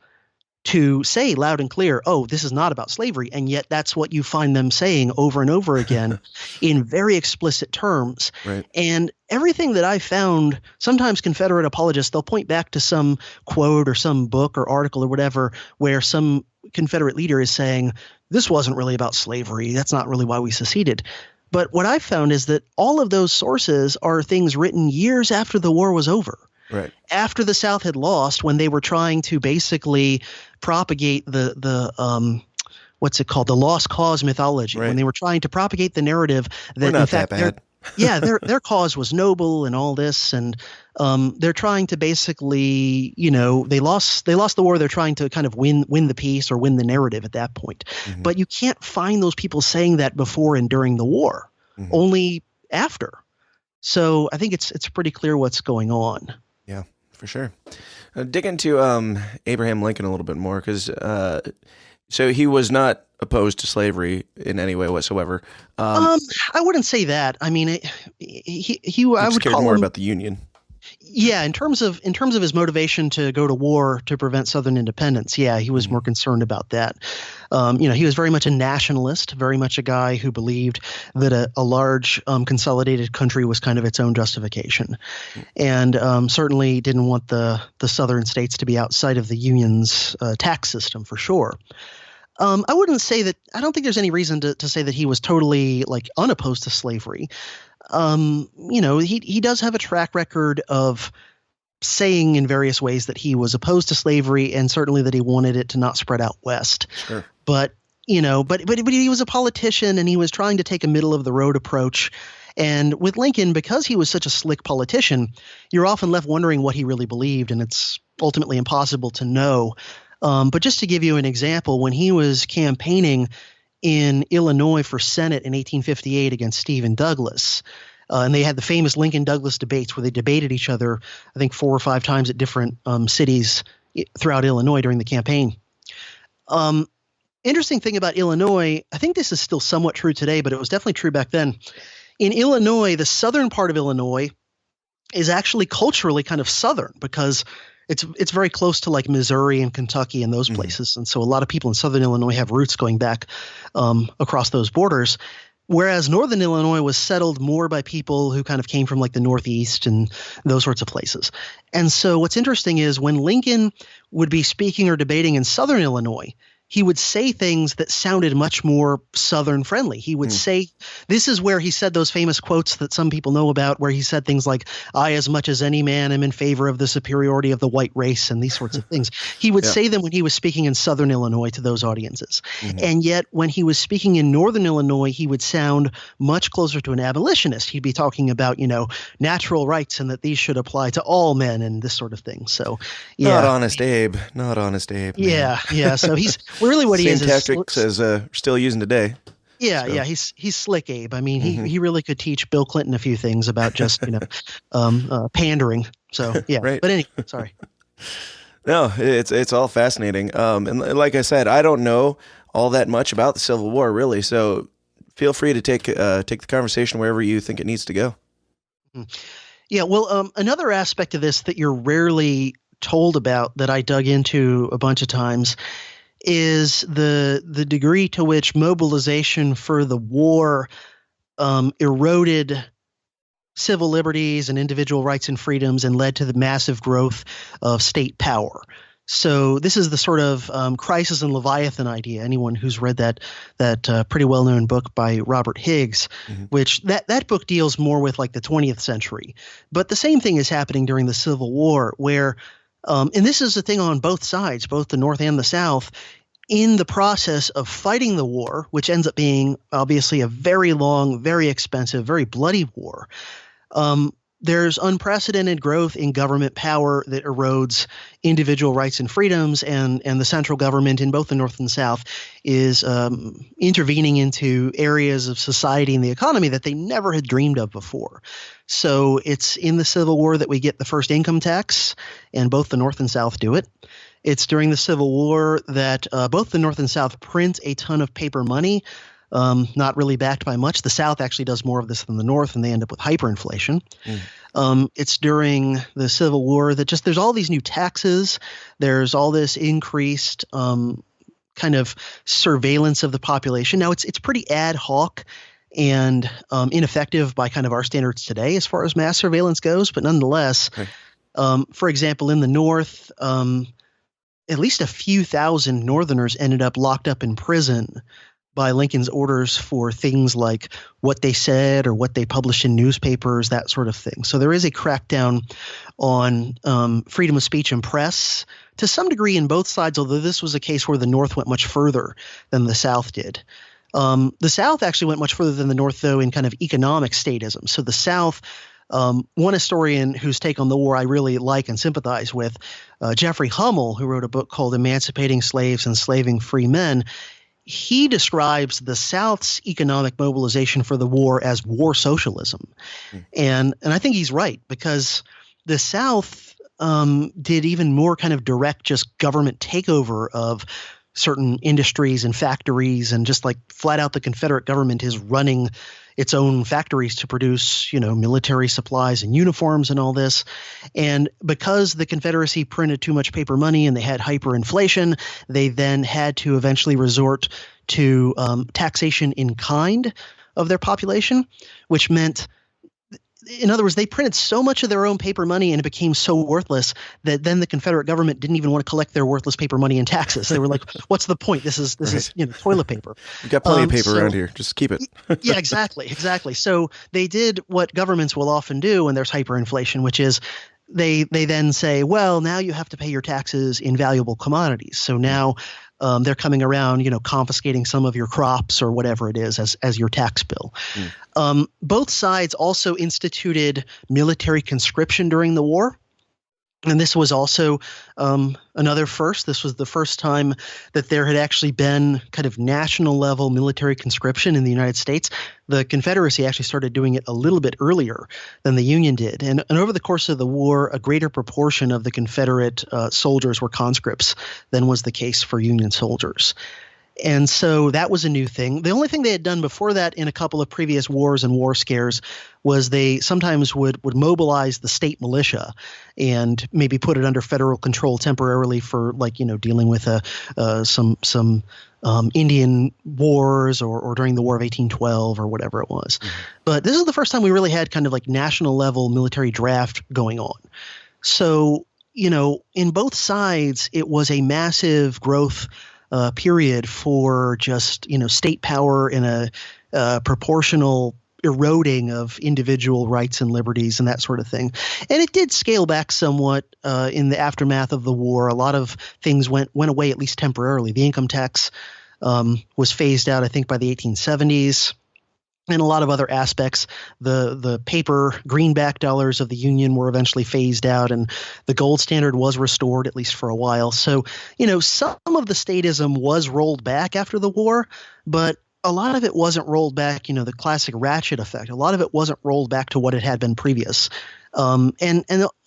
to say loud and clear, oh, this is not about slavery. And yet that's what you find them saying over and over again in very explicit terms. Right. And everything that I found, sometimes Confederate apologists, they'll point back to some quote or some book or article or whatever where some Confederate leader is saying, this wasn't really about slavery. That's not really why we seceded. But what I've found is that all of those sources are things written years after the war was over. Right. After the South had lost, when they were trying to basically propagate the what's it called? The lost cause mythology. Right. When they were trying to propagate the narrative that in fact their cause was noble and all this, and they're trying to basically, they lost the war. They're trying to kind of win the peace or win the narrative at that point. Mm-hmm. But you can't find those people saying that before and during the war, mm-hmm. only after. So I think it's pretty clear what's going on. Yeah, For sure. Dig into Abraham Lincoln a little bit more, because so he was not opposed to slavery in any way whatsoever. I wouldn't say that. I mean, I would cared call more him, about the Union. Yeah, in terms of his motivation to go to war to prevent Southern independence, yeah, he was more concerned about that. He was very much a nationalist, very much a guy who believed that a large consolidated country was kind of its own justification, and certainly didn't want the Southern states to be outside of the Union's tax system for sure. I wouldn't say that. I don't think there's any reason to say that he was totally unopposed to slavery. He does have a track record of saying in various ways that he was opposed to slavery, and certainly that he wanted it to not spread out west. Sure. But he was a politician, and he was trying to take a middle of the road approach. And with Lincoln, because he was such a slick politician, you're often left wondering what he really believed, and it's ultimately impossible to know. But just to give you an example, when he was campaigning in Illinois for Senate in 1858 against Stephen Douglas, and they had the famous Lincoln-Douglas debates where they debated each other, I think 4 or 5 times at different cities throughout Illinois during the campaign. Interesting thing about Illinois, I think this is still somewhat true today, but it was definitely true back then. In Illinois, the southern part of Illinois is actually culturally kind of southern because it's very close to Missouri and Kentucky and those places. And so a lot of people in southern Illinois have roots going back across those borders. Whereas northern Illinois was settled more by people who kind of came from the Northeast and those sorts of places. And so what's interesting is when Lincoln would be speaking or debating in southern Illinois, he would say things that sounded much more Southern friendly. He would say, this is where he said those famous quotes that some people know about, where he said things like, I, as much as any man, am in favor of the superiority of the white race, and these sorts of things. He would say them when he was speaking in Southern Illinois to those audiences. And yet when he was speaking in Northern Illinois, he would sound much closer to an abolitionist. He'd be talking about, natural rights and that these should apply to all men and this sort of thing. So, yeah. Not honest Abe. Not honest Abe. Man. Yeah. So he's really what he Same is tactics as still using today. Yeah, So. yeah, he's slick, Abe. I mean, he really could teach Bill Clinton a few things about just pandering. So yeah, Right. But anyway, sorry. No, it's all fascinating. And like I said, I don't know all that much about the Civil War really. So feel free to take the conversation wherever you think it needs to go. Yeah, well, another aspect of this that you're rarely told about that I dug into a bunch of times is the degree to which mobilization for the war eroded civil liberties and individual rights and freedoms and led to the massive growth of state power. So this is the sort of crisis and Leviathan idea. Anyone who's read that pretty well-known book by Robert Higgs, which that book deals more with the 20th century. But the same thing is happening during the Civil War where and this is the thing on both sides, both the North and the South, in the process of fighting the war, which ends up being obviously a very long, very expensive, very bloody war. There's unprecedented growth in government power that erodes individual rights and freedoms, and the central government in both the North and South is intervening into areas of society and the economy that they never had dreamed of before. So it's in the Civil War that we get the first income tax, and both the North and South do it. It's during the Civil War that both the North and South print a ton of paper money, not really backed by much. The South actually does more of this than the North, and they end up with hyperinflation. It's during the Civil War that there's all these new taxes. There's all this increased kind of surveillance of the population. Now, it's pretty ad hoc and ineffective by kind of our standards today as far as mass surveillance goes, but nonetheless, for example, in the North, at least a few thousand Northerners ended up locked up in prison by Lincoln's orders for things like what they said or what they published in newspapers, that sort of thing. So there is a crackdown on freedom of speech and press to some degree in both sides, although this was a case where the North went much further than the South did. The South actually went much further than the North, though, in kind of economic statism. So the South, one historian whose take on the war I really like and sympathize with, Jeffrey Hummel, who wrote a book called Emancipating Slaves and Slaving Free Men, he describes the South's economic mobilization for the war as war socialism. And I think he's right, because the South did even more kind of direct just government takeover of certain industries and factories, and just like flat out the Confederate government is running its own factories to produce, military supplies and uniforms and all this. And because the Confederacy printed too much paper money and they had hyperinflation, they then had to eventually resort to taxation in kind of their population, which meant, in other words, they printed so much of their own paper money and it became so worthless that then the Confederate government didn't even want to collect their worthless paper money in taxes. They were like, "What's the point? This is toilet paper. We've got plenty of paper around here. Just keep it." Yeah, exactly. So they did what governments will often do when there's hyperinflation, which is they then say, "Well, now you have to pay your taxes in valuable commodities." So now they're coming around, confiscating some of your crops or whatever it is as your tax bill. Both sides also instituted military conscription during the war. And this was also another first. This was the first time that there had actually been kind of national level military conscription in the United States. The Confederacy actually started doing it a little bit earlier than the Union did. And over the course of the war, a greater proportion of the Confederate soldiers were conscripts than was the case for Union soldiers. And so that was a new thing. The only thing they had done before that in a couple of previous wars and war scares was they sometimes would mobilize the state militia and maybe put it under federal control temporarily for dealing with some Indian wars or during the War of 1812 or whatever it was. Mm-hmm. But this is the first time we really had kind of like national level military draft going on. So, in both sides, it was a massive growth period for just, state power in a proportional eroding of individual rights and liberties and that sort of thing. And it did scale back somewhat in the aftermath of the war. A lot of things went away, at least temporarily. The income tax was phased out, I think, by the 1870s. And a lot of other aspects. The paper greenback dollars of the Union were eventually phased out, and the gold standard was restored, at least for a while. So, some of the statism was rolled back after the war, but a lot of it wasn't rolled back, the classic ratchet effect. A lot of it wasn't rolled back to what it had been previous. And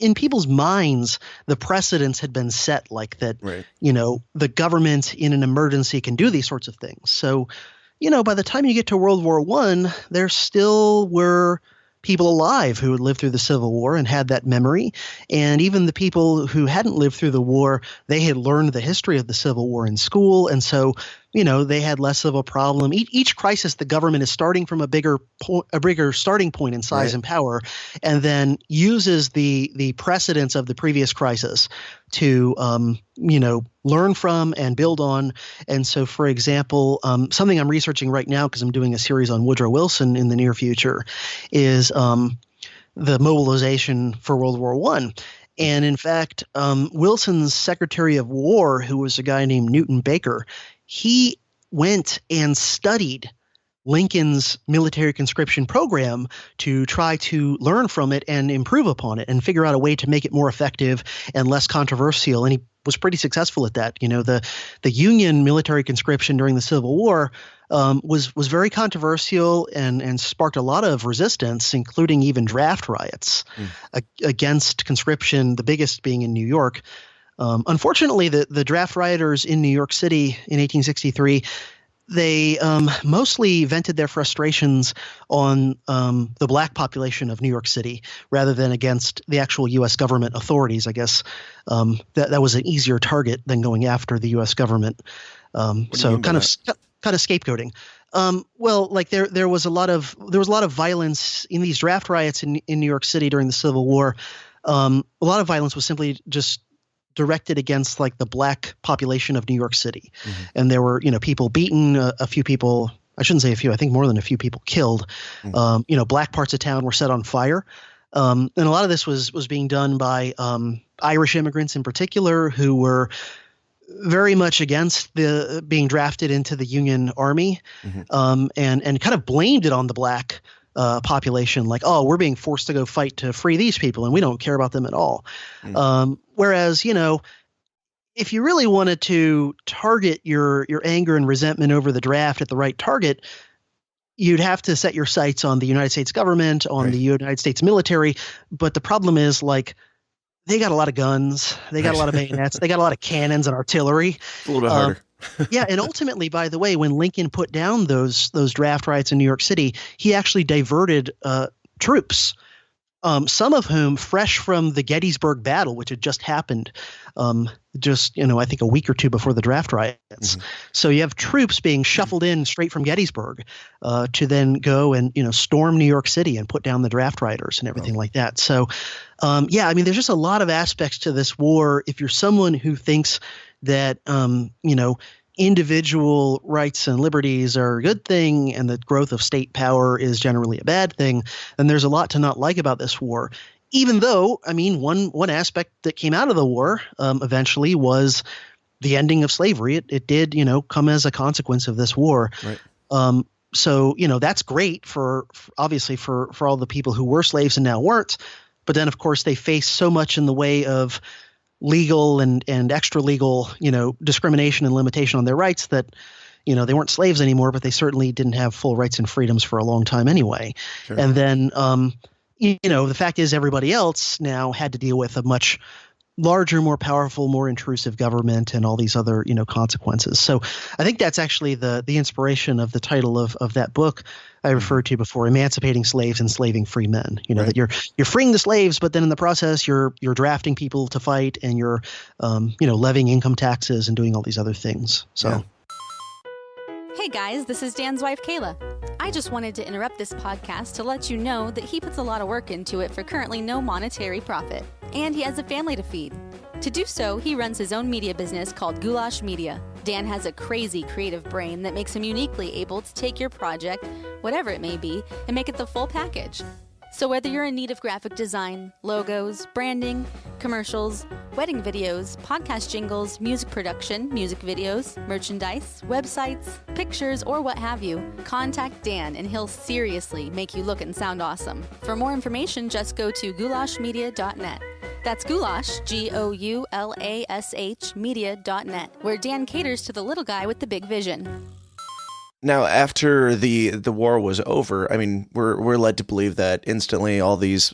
in people's minds, the precedents had been set like that, right. The government in an emergency can do these sorts of things. So, by the time you get to World War I, there still were people alive who had lived through the Civil War and had that memory. And even the people who hadn't lived through the war, they had learned the history of the Civil War in school. And so, they had less of a problem. Each crisis, the government is starting from a bigger starting point in size and power, and then uses the precedents of the previous crisis to, learn from and build on. And so, for example, something I'm researching right now, because I'm doing a series on Woodrow Wilson in the near future, is the mobilization for World War I. And in fact, Wilson's Secretary of War, who was a guy named Newton Baker, he went and studied Lincoln's military conscription program to try to learn from it and improve upon it and figure out a way to make it more effective and less controversial. And he was pretty successful at that. The Union military conscription during the Civil War was very controversial and sparked a lot of resistance, including even draft riots against conscription, the biggest being in New York. Unfortunately, the draft rioters in New York City in 1863, they mostly vented their frustrations on the black population of New York City rather than against the actual U.S. government authorities. I guess that was an easier target than going after the U.S. government. So kind of scapegoating. Well, like there was a lot of violence in these draft riots in New York City during the Civil War. A lot of violence was simply just directed against like the black population of New York City. Mm-hmm. And there were, people beaten, a few people, I shouldn't say a few, I think more than a few people killed. Mm-hmm. Black parts of town were set on fire. And a lot of this was being done by Irish immigrants in particular, who were very much against the being drafted into the Union Army, mm-hmm. And kind of blamed it on the black population, like, oh, we're being forced to go fight to free these people and we don't care about them at all. Mm. Whereas, if you really wanted to target your anger and resentment over the draft at the right target, you'd have to set your sights on the United States government, on the United States military. But the problem is, like, they got a lot of guns. They got a lot of bayonets. They got a lot of cannons and artillery. A little bit harder. Yeah, and ultimately, by the way, when Lincoln put down those draft riots in New York City, he actually diverted troops, some of whom fresh from the Gettysburg Battle, which had just happened, I think a week or two before the draft riots. Mm-hmm. So you have troops being shuffled in straight from Gettysburg to then go and storm New York City and put down the draft rioters and everything like that. So, there's just a lot of aspects to this war. If you're someone who thinks that individual rights and liberties are a good thing and the growth of state power is generally a bad thing, then there's a lot to not like about this war. Even though, one aspect that came out of the war eventually was the ending of slavery. It did, come as a consequence of this war. Right. So that's great for obviously for all the people who were slaves and now weren't. But then, of course, they face so much in the way of legal and extra legal, discrimination and limitation on their rights that, they weren't slaves anymore, but they certainly didn't have full rights and freedoms for a long time anyway. Sure. And then, the fact is everybody else now had to deal with a much larger, more powerful, more intrusive government and all these other, consequences. So I think that's actually the inspiration of the title of that book I referred to before, Emancipating Slaves, Enslaving Free Men. Right. That you're freeing the slaves, but then in the process you're drafting people to fight and you're levying income taxes and doing all these other things. So. Yeah. Hey guys, this is Dan's wife, Kayla. I just wanted to interrupt this podcast to let you know that he puts a lot of work into it for currently no monetary profit. And he has a family to feed. To do so, he runs his own media business called Goulash Media. Dan has a crazy creative brain that makes him uniquely able to take your project, whatever it may be, and make it the full package. So whether you're in need of graphic design, logos, branding, commercials, wedding videos, podcast jingles, music production, music videos, merchandise, websites, pictures, or what have you, contact Dan and he'll seriously make you look and sound awesome. For more information, just go to goulashmedia.net. That's Goulash, Goulash, media.net, where Dan caters to the little guy with the big vision. Now, after the war was over, we're led to believe that instantly all these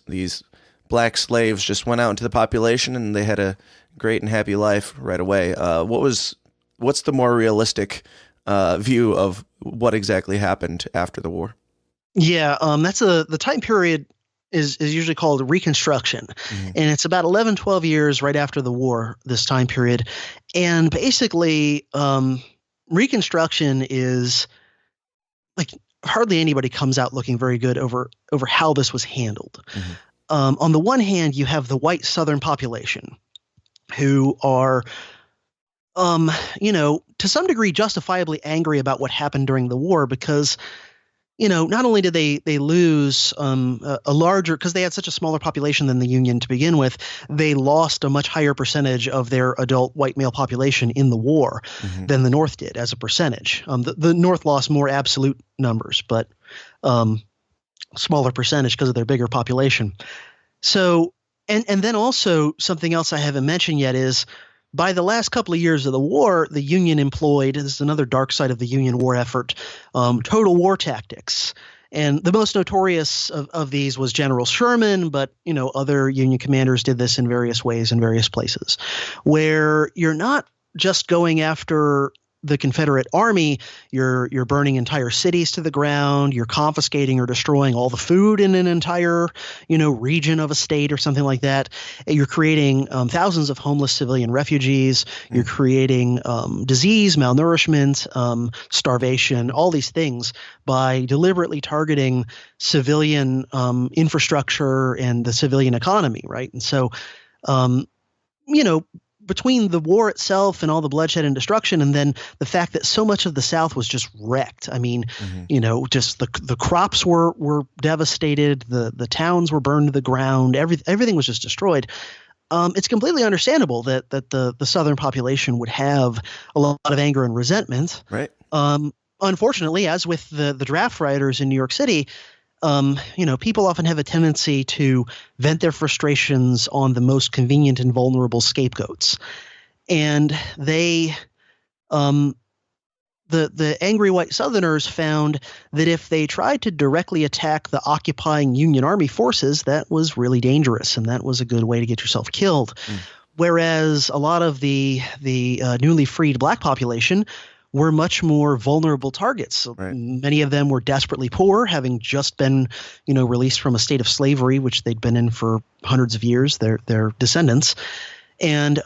black slaves just went out into the population and they had a great and happy life right away. What's the more realistic view of what exactly happened after the war? Yeah, that's the time period is usually called Reconstruction. Mm-hmm. And it's about 11, 12 years right after the war, this time period. And basically, Reconstruction is like hardly anybody comes out looking very good over how this was handled. Mm-hmm. On the one hand, you have the white Southern population who are, to some degree justifiably angry about what happened during the war because, not only did they lose a larger, because they had such a smaller population than the Union to begin with, they lost a much higher percentage of their adult white male population in the war than the North did as a percentage. The North lost more absolute numbers, but smaller percentage because of their bigger population. So, and then also something else I haven't mentioned yet is by the last couple of years of the war, the Union employed, this is another dark side of the Union war effort, total war tactics. And the most notorious of these was General Sherman, but, other Union commanders did this in various ways in various places, where you're not just going after the Confederate Army, you're burning entire cities to the ground, you're confiscating or destroying all the food in an entire, region of a state or something like that. You're creating thousands of homeless civilian refugees. You're creating disease, malnourishment, starvation, all these things by deliberately targeting civilian infrastructure and the civilian economy, right? And so, between the war itself and all the bloodshed and destruction, and then the fact that so much of the South was just wrecked. Just the crops were devastated, the towns were burned to the ground, everything was just destroyed. It's completely understandable that the Southern population would have a lot of anger and resentment. Right. Unfortunately, as with the draft rioters in New York City, people often have a tendency to vent their frustrations on the most convenient and vulnerable scapegoats. And they the angry white Southerners found that if they tried to directly attack the occupying Union Army forces, that was really dangerous, and that was a good way to get yourself killed. Whereas a lot of the newly freed black population were much more vulnerable targets. Right. Many of them were desperately poor, having just been, released from a state of slavery, which they'd been in for hundreds of years, their descendants. And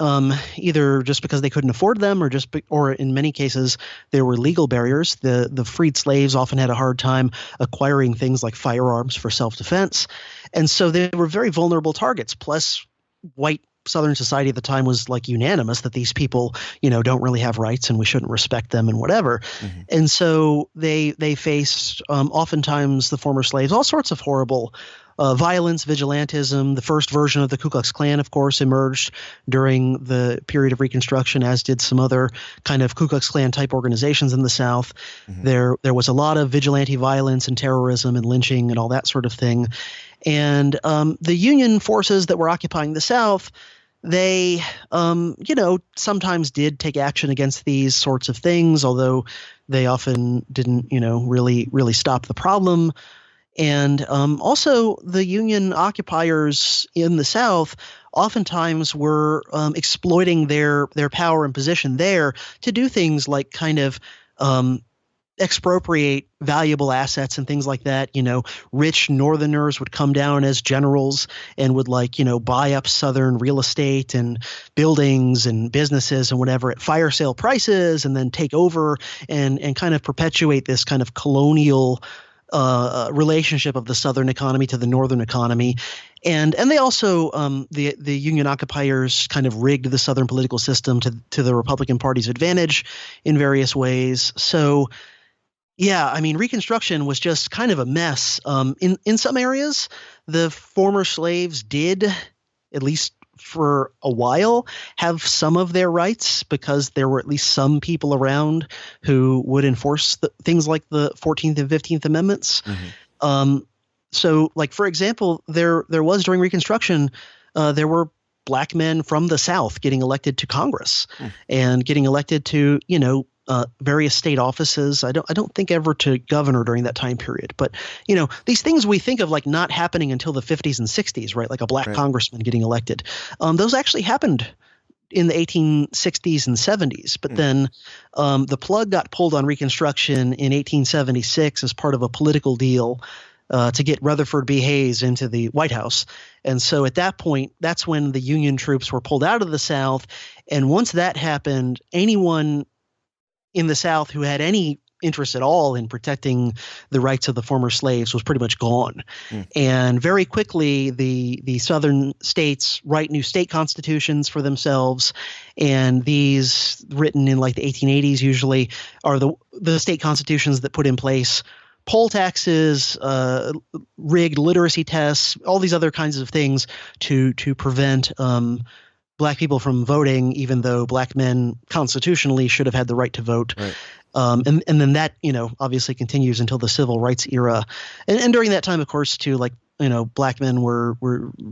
either just because they couldn't afford them, or in many cases there were legal barriers. The freed slaves often had a hard time acquiring things like firearms for self-defense, and so they were very vulnerable targets. Plus, white Southern society at the time was like unanimous that these people, don't really have rights and we shouldn't respect them and whatever. And so they faced oftentimes, the former slaves, all sorts of horrible violence, vigilantism. The first version of the Ku Klux Klan, of course, emerged during the period of Reconstruction, as did some other kind of Ku Klux Klan type organizations in the South. There was a lot of vigilante violence and terrorism and lynching and all that sort of thing. And the Union forces that were occupying the South, they, sometimes did take action against these sorts of things, although they often didn't, really stop the problem. And also the Union occupiers in the South oftentimes were exploiting their power and position there to do things like kind of expropriate valuable assets and things like that. Rich Northerners would come down as generals and would buy up Southern real estate and buildings and businesses and whatever at fire sale prices, and then take over and kind of perpetuate this kind of colonial relationship of the Southern economy to the Northern economy. And they also, the Union occupiers kind of rigged the Southern political system to the Republican Party's advantage in various ways. So, yeah, I mean, Reconstruction was just kind of a mess. In some areas, the former slaves did, at least for a while, have some of their rights, because there were at least some people around who would enforce things like the 14th and 15th Amendments. So, like, for example, there was during Reconstruction, there were black men from the South getting elected to Congress and getting elected to, various state offices. I don't think ever to governor during that time period. But, these things we think of like not happening until the 50s and 60s, right? Like a black congressman getting elected. Those actually happened in the 1860s and 70s. But then the plug got pulled on Reconstruction in 1876 as part of a political deal to get Rutherford B. Hayes into the White House. And so at that point, that's when the Union troops were pulled out of the South. And once that happened, anyone in the South who had any interest at all in protecting the rights of the former slaves was pretty much gone. And very quickly, the Southern states write new state constitutions for themselves. And these, written in like the 1880s usually, are the state constitutions that put in place poll taxes, rigged literacy tests, all these other kinds of things to prevent black people from voting, even though black men constitutionally should have had the right to vote. Right. And then that, obviously continues until the civil rights era. And during that time, of course, too, like, black men were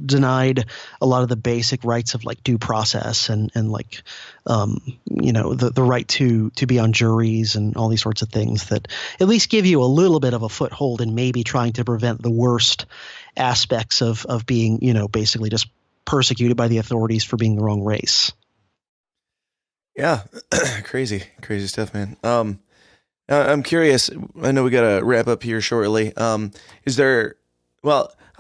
denied a lot of the basic rights of like due process and like, the right to be on juries and all these sorts of things that at least give you a little bit of a foothold in maybe trying to prevent the worst aspects of being, basically just persecuted by the authorities for being the wrong race. Yeah. crazy stuff, man. I'm curious, I know we got to wrap up here shortly. I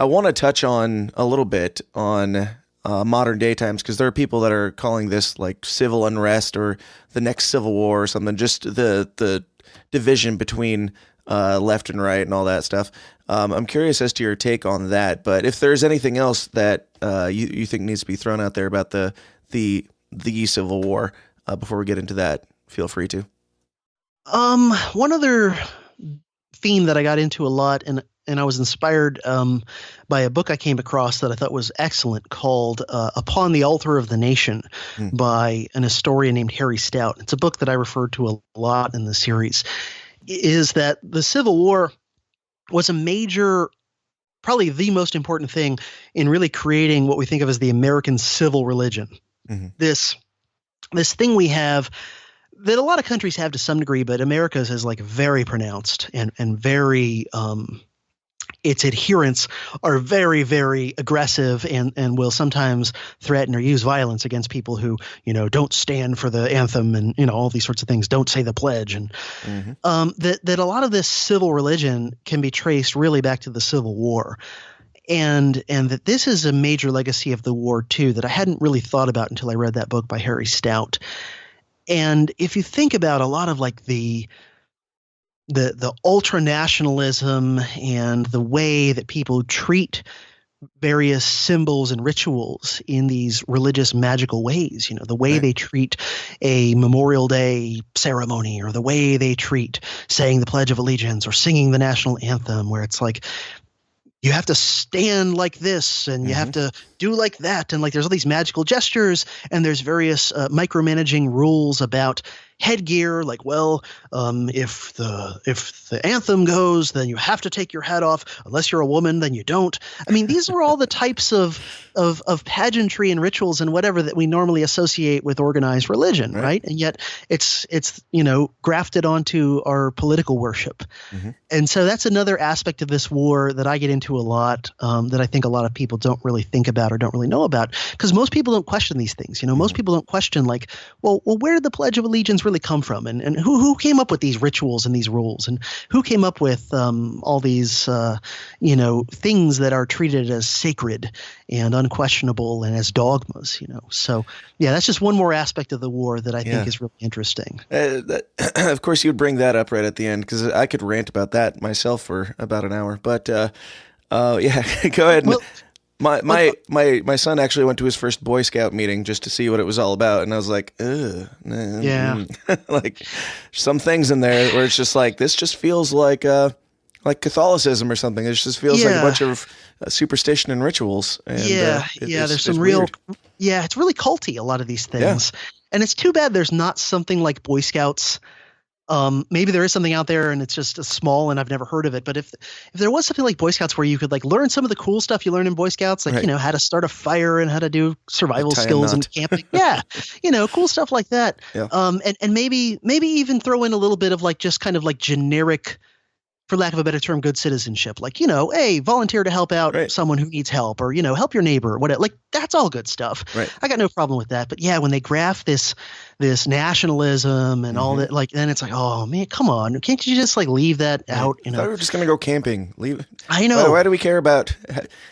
want to touch on a little bit on modern day times, because there are people that are calling this like civil unrest or the next civil war or something, just the division between left and right and all that stuff. I'm curious as to your take on that, but if there's anything else that you think needs to be thrown out there about the Civil War before we get into that, feel free to. One other theme that I got into a lot, and I was inspired by a book I came across that I thought was excellent, called Upon the Altar of the Nation by an historian named Harry Stout. It's a book that I referred to a lot in the series. Is that the Civil War was a major, probably the most important thing in really creating what we think of as the American civil religion. This thing we have that a lot of countries have to some degree, but America's is like very pronounced and very its adherents are very, very aggressive and will sometimes threaten or use violence against people who, don't stand for the anthem and, all these sorts of things, don't say the pledge. And that a lot of this civil religion can be traced really back to the Civil War. And that this is a major legacy of the war, too, that I hadn't really thought about until I read that book by Harry Stout. And if you think about a lot of like the ultra-nationalism and the way that people treat various symbols and rituals in these religious magical ways, the way they treat a Memorial Day ceremony or the way they treat saying the Pledge of Allegiance or singing the national anthem, where it's like you have to stand like this and you have to do like that. And like there's all these magical gestures and there's various micromanaging rules about headgear, like, well, if the anthem goes, then you have to take your hat off. Unless you're a woman, then you don't. I mean, these are all the types of pageantry and rituals and whatever that we normally associate with organized religion, right? And yet it's grafted onto our political worship. And so that's another aspect of this war that I get into a lot, that I think a lot of people don't really think about or don't really know about, because most people don't question these things. Most people don't question like, well, where did the Pledge of Allegiance really come from, and who came up with these rituals and these rules, and who came up with all these things that are treated as sacred and unquestionable and as dogmas. So yeah, that's just one more aspect of the war that I think is really interesting. Of course, you'd bring that up right at the end, because I could rant about that myself for about an hour. But yeah, go ahead. Well, My son actually went to his first Boy Scout meeting just to see what it was all about, and I was like, ugh. Yeah. Like some things in there where it's just like, this just feels like Catholicism or something. It just feels like a bunch of superstition and rituals. And, there's some real weird. It's really culty, a lot of these things. And it's too bad there's not something like Boy Scouts. Maybe there is something out there and it's just a small and I've never heard of it. But if there was something like Boy Scouts where you could like learn some of the cool stuff you learn in Boy Scouts, like, how to start a fire and how to do survival skills and camping. Cool stuff like that. Yeah. And maybe even throw in a little bit of like just kind of like generic, for lack of a better term, good citizenship. Like, hey, volunteer to help out someone who needs help, or, help your neighbor or whatever. Like, that's all good stuff. Right. I got no problem with that. But yeah, when they graft this nationalism and all that, like, then it's like, oh man, come on. Can't you just like leave that out? I thought we were just going to go camping. I know. Why do we care about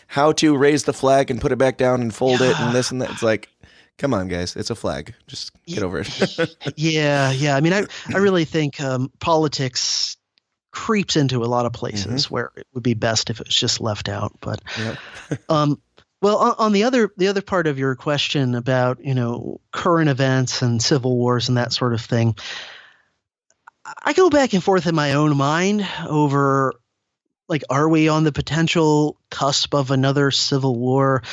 how to raise the flag and put it back down and fold it and this and that? It's like, come on, guys. It's a flag. Just get over it. Yeah. I mean, I really think politics creeps into a lot of places where it would be best if it was just left out. But well, on the other part of your question about current events and civil wars and that sort of thing, I go back and forth in my own mind over like, are we on the potential cusp of another civil war?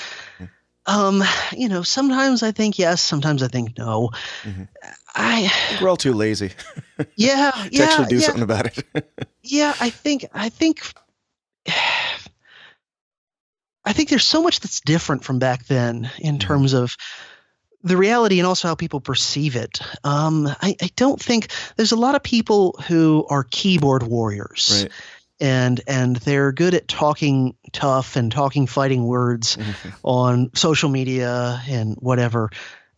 Sometimes I think yes, sometimes I think no. I think we're all too lazy. To actually do something about it. I think there's so much that's different from back then in terms of the reality and also how people perceive it. I don't think there's a lot of people who are keyboard warriors. Right. And they're good at talking tough and talking fighting words on social media and whatever.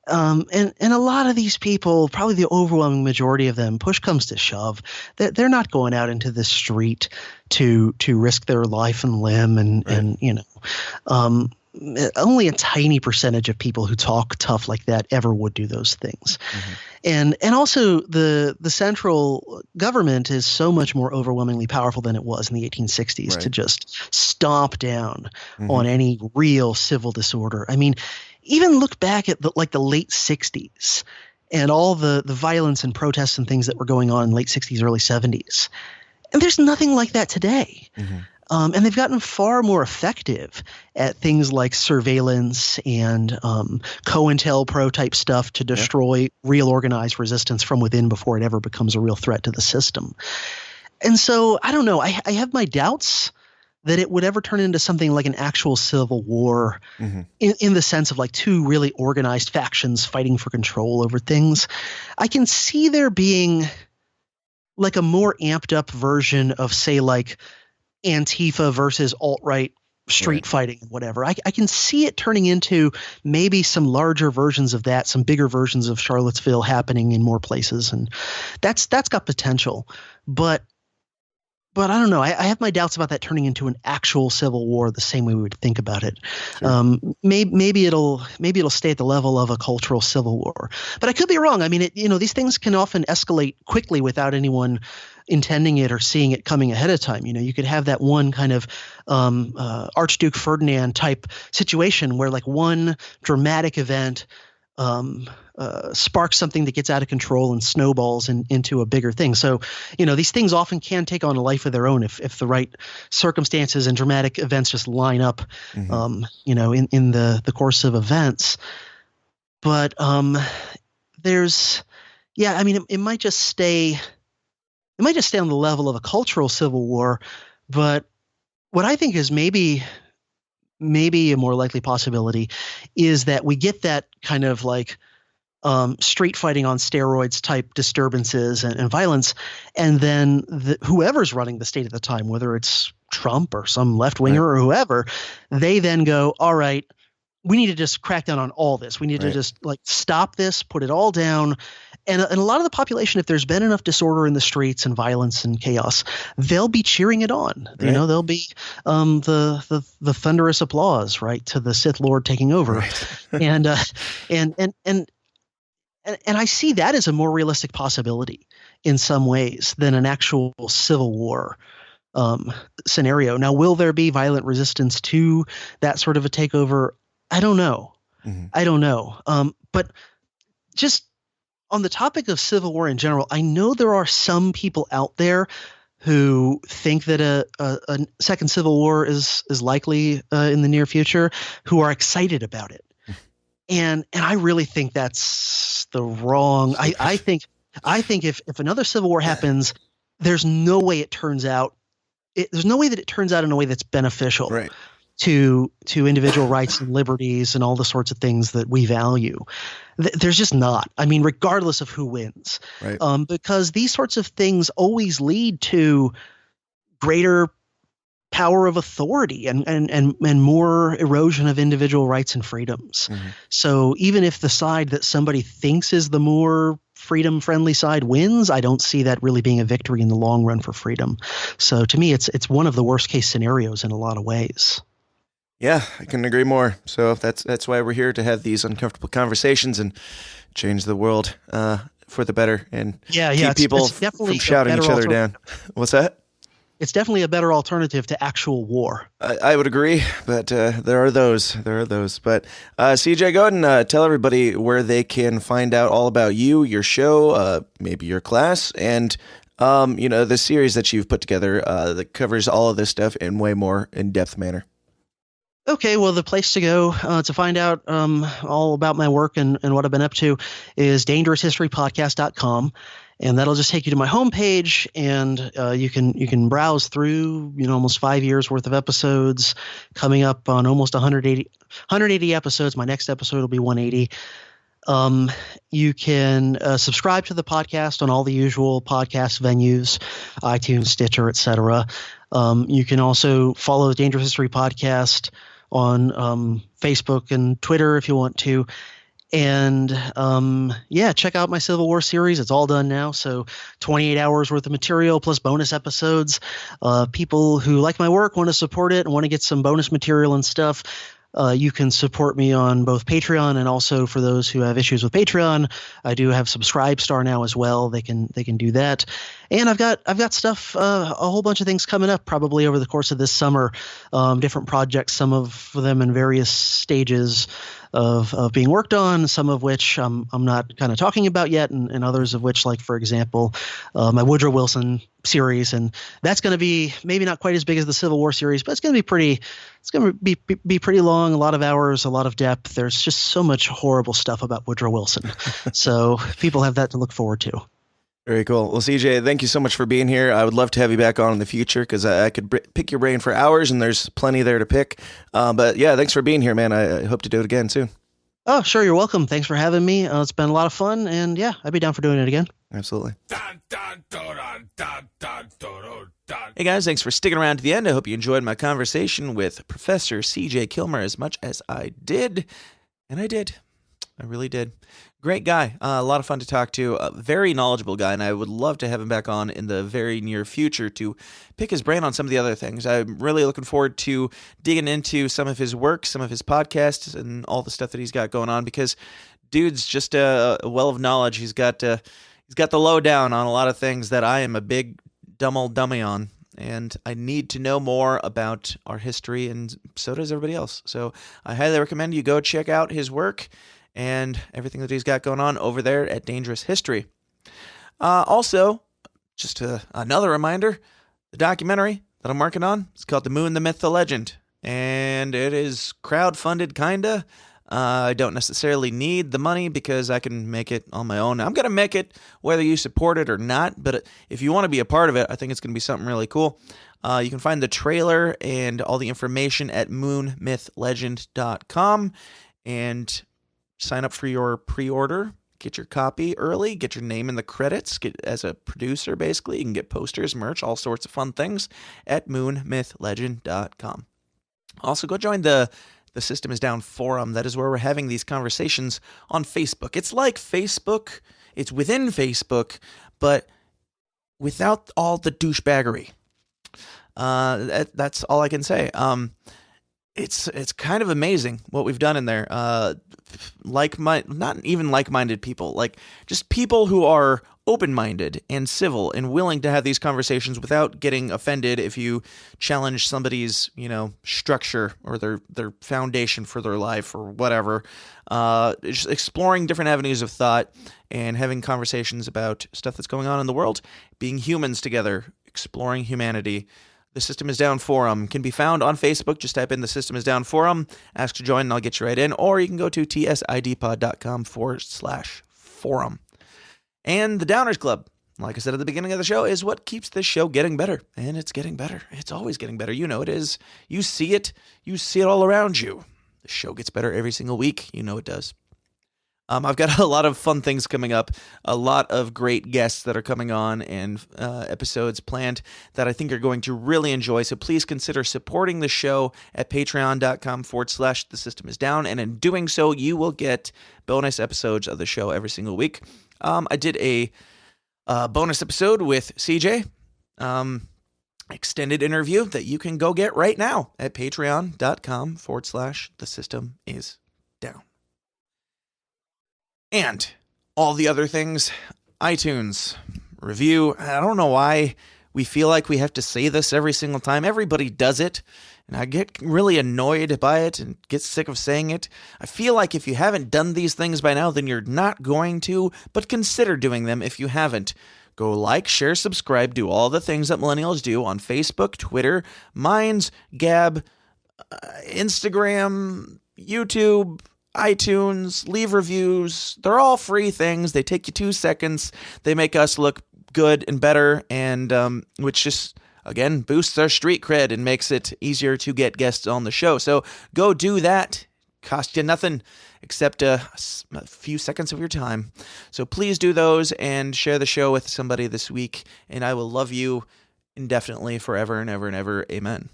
And a lot of these people, probably the overwhelming majority of them, push comes to shove, they're not going out into the street to risk their life and limb and only a tiny percentage of people who talk tough like that ever would do those things. And also the central government is so much more overwhelmingly powerful than it was in the 1860s to just stomp down on any real civil disorder. I mean, even look back at the late 60s and all the violence and protests and things that were going on in late 60s, early 70s. And there's nothing like that today. And they've gotten far more effective at things like surveillance and COINTELPRO type stuff to destroy real organized resistance from within before it ever becomes a real threat to the system. And so I don't know. I have my doubts that it would ever turn into something like an actual civil war in the sense of like two really organized factions fighting for control over things. I can see there being like a more amped up version of, say, like Antifa versus alt-right street fighting and whatever. I can see it turning into maybe some larger versions of that, some bigger versions of Charlottesville happening in more places. And that's got potential. But I don't know. I have my doubts about that turning into an actual civil war the same way we would think about it. Sure. Maybe it'll stay at the level of a cultural civil war, but I could be wrong. I mean, these things can often escalate quickly without anyone intending it or seeing it coming ahead of time. You could have that one kind of Archduke Ferdinand type situation where like one dramatic event sparks something that gets out of control and snowballs into a bigger thing. So, these things often can take on a life of their own if the right circumstances and dramatic events just line up, in the course of events. But it might just stay on the level of a cultural civil war. But what I think is maybe a more likely possibility is that we get that kind of like street fighting on steroids type disturbances and violence, and then whoever's running the state at the time, whether it's Trump or some left winger or whoever, they then go, all right, we need to just crack down on all this. We need to just like stop this, put it all down. And a lot of the population, if there's been enough disorder in the streets and violence and chaos, they'll be cheering it on. Right. There'll be the thunderous applause, right, to the Sith Lord taking over. Right. And I see that as a more realistic possibility in some ways than an actual civil war scenario. Now, will there be violent resistance to that sort of a takeover? I don't know. I don't know. But just on the topic of civil war in general, I know there are some people out there who think that a second civil war is likely in the near future, who are excited about it. And I really think that's the wrong. I think if another civil war happens, there's no way it turns out. There's no way that it turns out in a way that's beneficial to individual rights and liberties and all the sorts of things that we value. There's just not. I mean, regardless of who wins, because these sorts of things always lead to greater power of authority and more erosion of individual rights and freedoms. So even if the side that somebody thinks is the more freedom-friendly side wins, I don't see that really being a victory in the long run for freedom. So to me, it's one of the worst-case scenarios in a lot of ways. Yeah, I couldn't agree more. So that's why we're here, to have these uncomfortable conversations and change the world for the better and keep people from shouting each other down. What's that? It's definitely a better alternative to actual war. I would agree, but there are those. But CJ, go ahead and tell everybody where they can find out all about you, your show, maybe your class, and the series that you've put together that covers all of this stuff in way more in-depth manner. Okay, well, the place to go to find out all about my work and what I've been up to is dangeroushistorypodcast.com. And that'll just take you to my homepage, and you can browse through almost 5 years worth of episodes, coming up on almost 180 episodes. My next episode will be 180. You can subscribe to the podcast on all the usual podcast venues, iTunes, Stitcher, etc. You can also follow the Dangerous History Podcast on Facebook and Twitter if you want to. And check out my Civil War series. It's all done now. So 28 hours worth of material plus bonus episodes. People who like my work, want to support it, and want to get some bonus material and stuff, you can support me on both Patreon, and also for those who have issues with Patreon, I do have Subscribestar now as well. They can do that. And I've got stuff, a whole bunch of things coming up probably over the course of this summer. Different projects, some of them in various stages of being worked on, some of which I'm not kind of talking about yet, and others of which, like for example, my Woodrow Wilson series, and that's going to be maybe not quite as big as the Civil War series, but it's going to be pretty long, a lot of hours, a lot of depth. There's just so much horrible stuff about Woodrow Wilson, so people have that to look forward to. Very cool. Well, CJ, thank you so much for being here. I would love to have you back on in the future because I could pick your brain for hours, and there's plenty there to pick. But yeah, thanks for being here, man. I hope to do it again soon. Oh, sure. You're welcome. Thanks for having me. It's been a lot of fun. And yeah, I'd be down for doing it again. Absolutely. Hey guys, thanks for sticking around to the end. I hope you enjoyed my conversation with Professor CJ Killmer as much as I did. And I did. I really did. Great guy. A lot of fun to talk to. A very knowledgeable guy, and I would love to have him back on in the very near future to pick his brain on some of the other things. I'm really looking forward to digging into some of his work, some of his podcasts, and all the stuff that he's got going on, because dude's just a well of knowledge. He's got the lowdown on a lot of things that I am a big dumb old dummy on. And I need to know more about our history, and so does everybody else. So I highly recommend you go check out his work and everything that he's got going on over there at Dangerous History. Also, just another reminder, the documentary that I'm working on is called The Moon, the Myth, the Legend. And it is crowdfunded, kinda. I don't necessarily need the money because I can make it on my own. I'm going to make it whether you support it or not, but if you want to be a part of it, I think it's going to be something really cool. You can find the trailer and all the information at moonmythlegend.com and sign up for your pre-order. Get your copy early, get your name in the credits, get as a producer, basically. You can get posters, merch, all sorts of fun things at moonmythlegend.com. Also, go join the System is Down forum. That is where we're having these conversations on Facebook. It's like Facebook. It's within Facebook, but without all the douchebaggery. That's all I can say. It's kind of amazing what we've done in there. Not even like-minded people, like just people who are open-minded and civil and willing to have these conversations without getting offended if you challenge somebody's, structure or their foundation for their life or whatever. Just exploring different avenues of thought and having conversations about stuff that's going on in the world, being humans together, exploring humanity. The System is Down forum can be found on Facebook. Just type in the System is Down forum, ask to join, and I'll get you right in. Or you can go to tsidpod.com/forum. And the Downers Club, like I said at the beginning of the show, is what keeps this show getting better. And it's getting better. It's always getting better. You know it is. You see it. You see it all around you. The show gets better every single week. You know it does. I've got a lot of fun things coming up, a lot of great guests that are coming on, and episodes planned that I think you're going to really enjoy. So please consider supporting the show at patreon.com/The System is Down. And in doing so, you will get bonus episodes of the show every single week. I did a bonus episode with CJ, extended interview that you can go get right now at patreon.com/The System is Down. And all the other things, iTunes, review. I don't know why we feel like we have to say this every single time. Everybody does it, and I get really annoyed by it and get sick of saying it. I feel like if you haven't done these things by now, then you're not going to, but consider doing them if you haven't. Go like, share, subscribe, do all the things that millennials do on Facebook, Twitter, Minds, Gab, Instagram, YouTube, iTunes, leave reviews. They're all free things. They take you 2 seconds. They make us look good and better, and which just, again, boosts our street cred and makes it easier to get guests on the show. So go do that. Cost you nothing except a few seconds of your time. So please do those and share the show with somebody this week, and I will love you indefinitely, forever and ever and ever. Amen.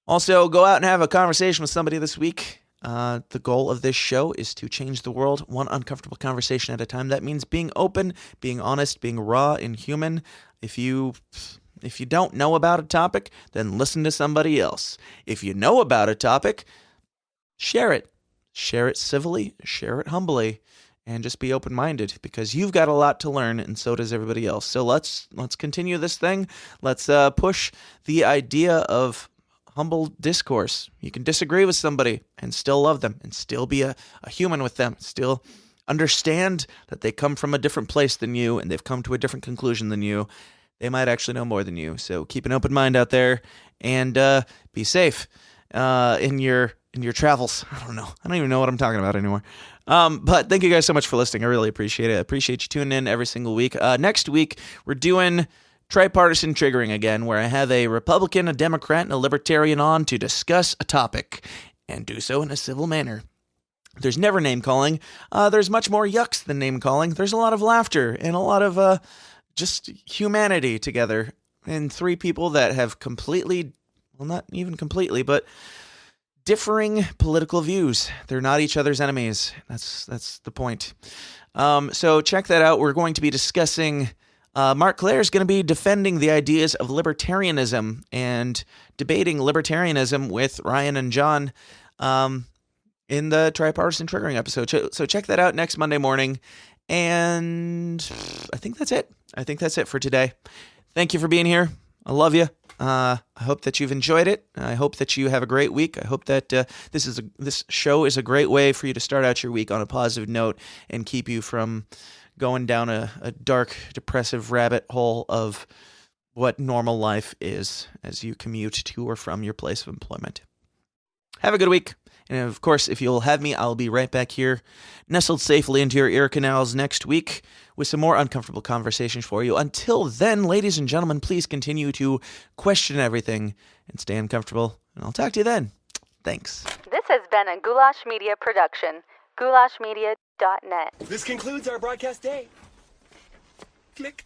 Also, go out and have a conversation with somebody this week. The goal of this show is to change the world one uncomfortable conversation at a time. That means being open, being honest, being raw and human. If you don't know about a topic, then listen to somebody else. If you know about a topic, share it. Share it civilly, share it humbly, and just be open-minded, because you've got a lot to learn, and so does everybody else. So let's continue this thing. Let's push the idea of humble discourse. You can disagree with somebody and still love them and still be a human with them, still understand that they come from a different place than you and they've come to a different conclusion than you. They might actually know more than you. So keep an open mind out there and be safe in your in your travels. I don't know. I don't even know what I'm talking about anymore. But thank you guys so much for listening. I really appreciate it. I appreciate you tuning in every single week. Next week, we're doing tripartisan triggering again, where I have a Republican, a Democrat, and a Libertarian on to discuss a topic and do so in a civil manner. There's never name-calling. There's much more yucks than name-calling. There's a lot of laughter and a lot of just humanity together. And three people that have completely, well, not even completely, but differing political views. They're not each other's enemies. That's the point. So check that out. We're going to be discussing... Mark Claire is going to be defending the ideas of libertarianism and debating libertarianism with Ryan and John in the tripartisan triggering episode. So check that out next Monday morning. And I think that's it. I think that's it for today. Thank you for being here. I love you. I hope that you've enjoyed it. I hope that you have a great week. I hope that this show is a great way for you to start out your week on a positive note and keep you from going down a dark, depressive rabbit hole of what normal life is as you commute to or from your place of employment. Have a good week. And of course, if you'll have me, I'll be right back here, nestled safely into your ear canals next week with some more uncomfortable conversations for you. Until then, ladies and gentlemen, please continue to question everything and stay uncomfortable. And I'll talk to you then. Thanks. This has been a Goulash Media production. goulashmedia.net. This concludes our broadcast day. Click.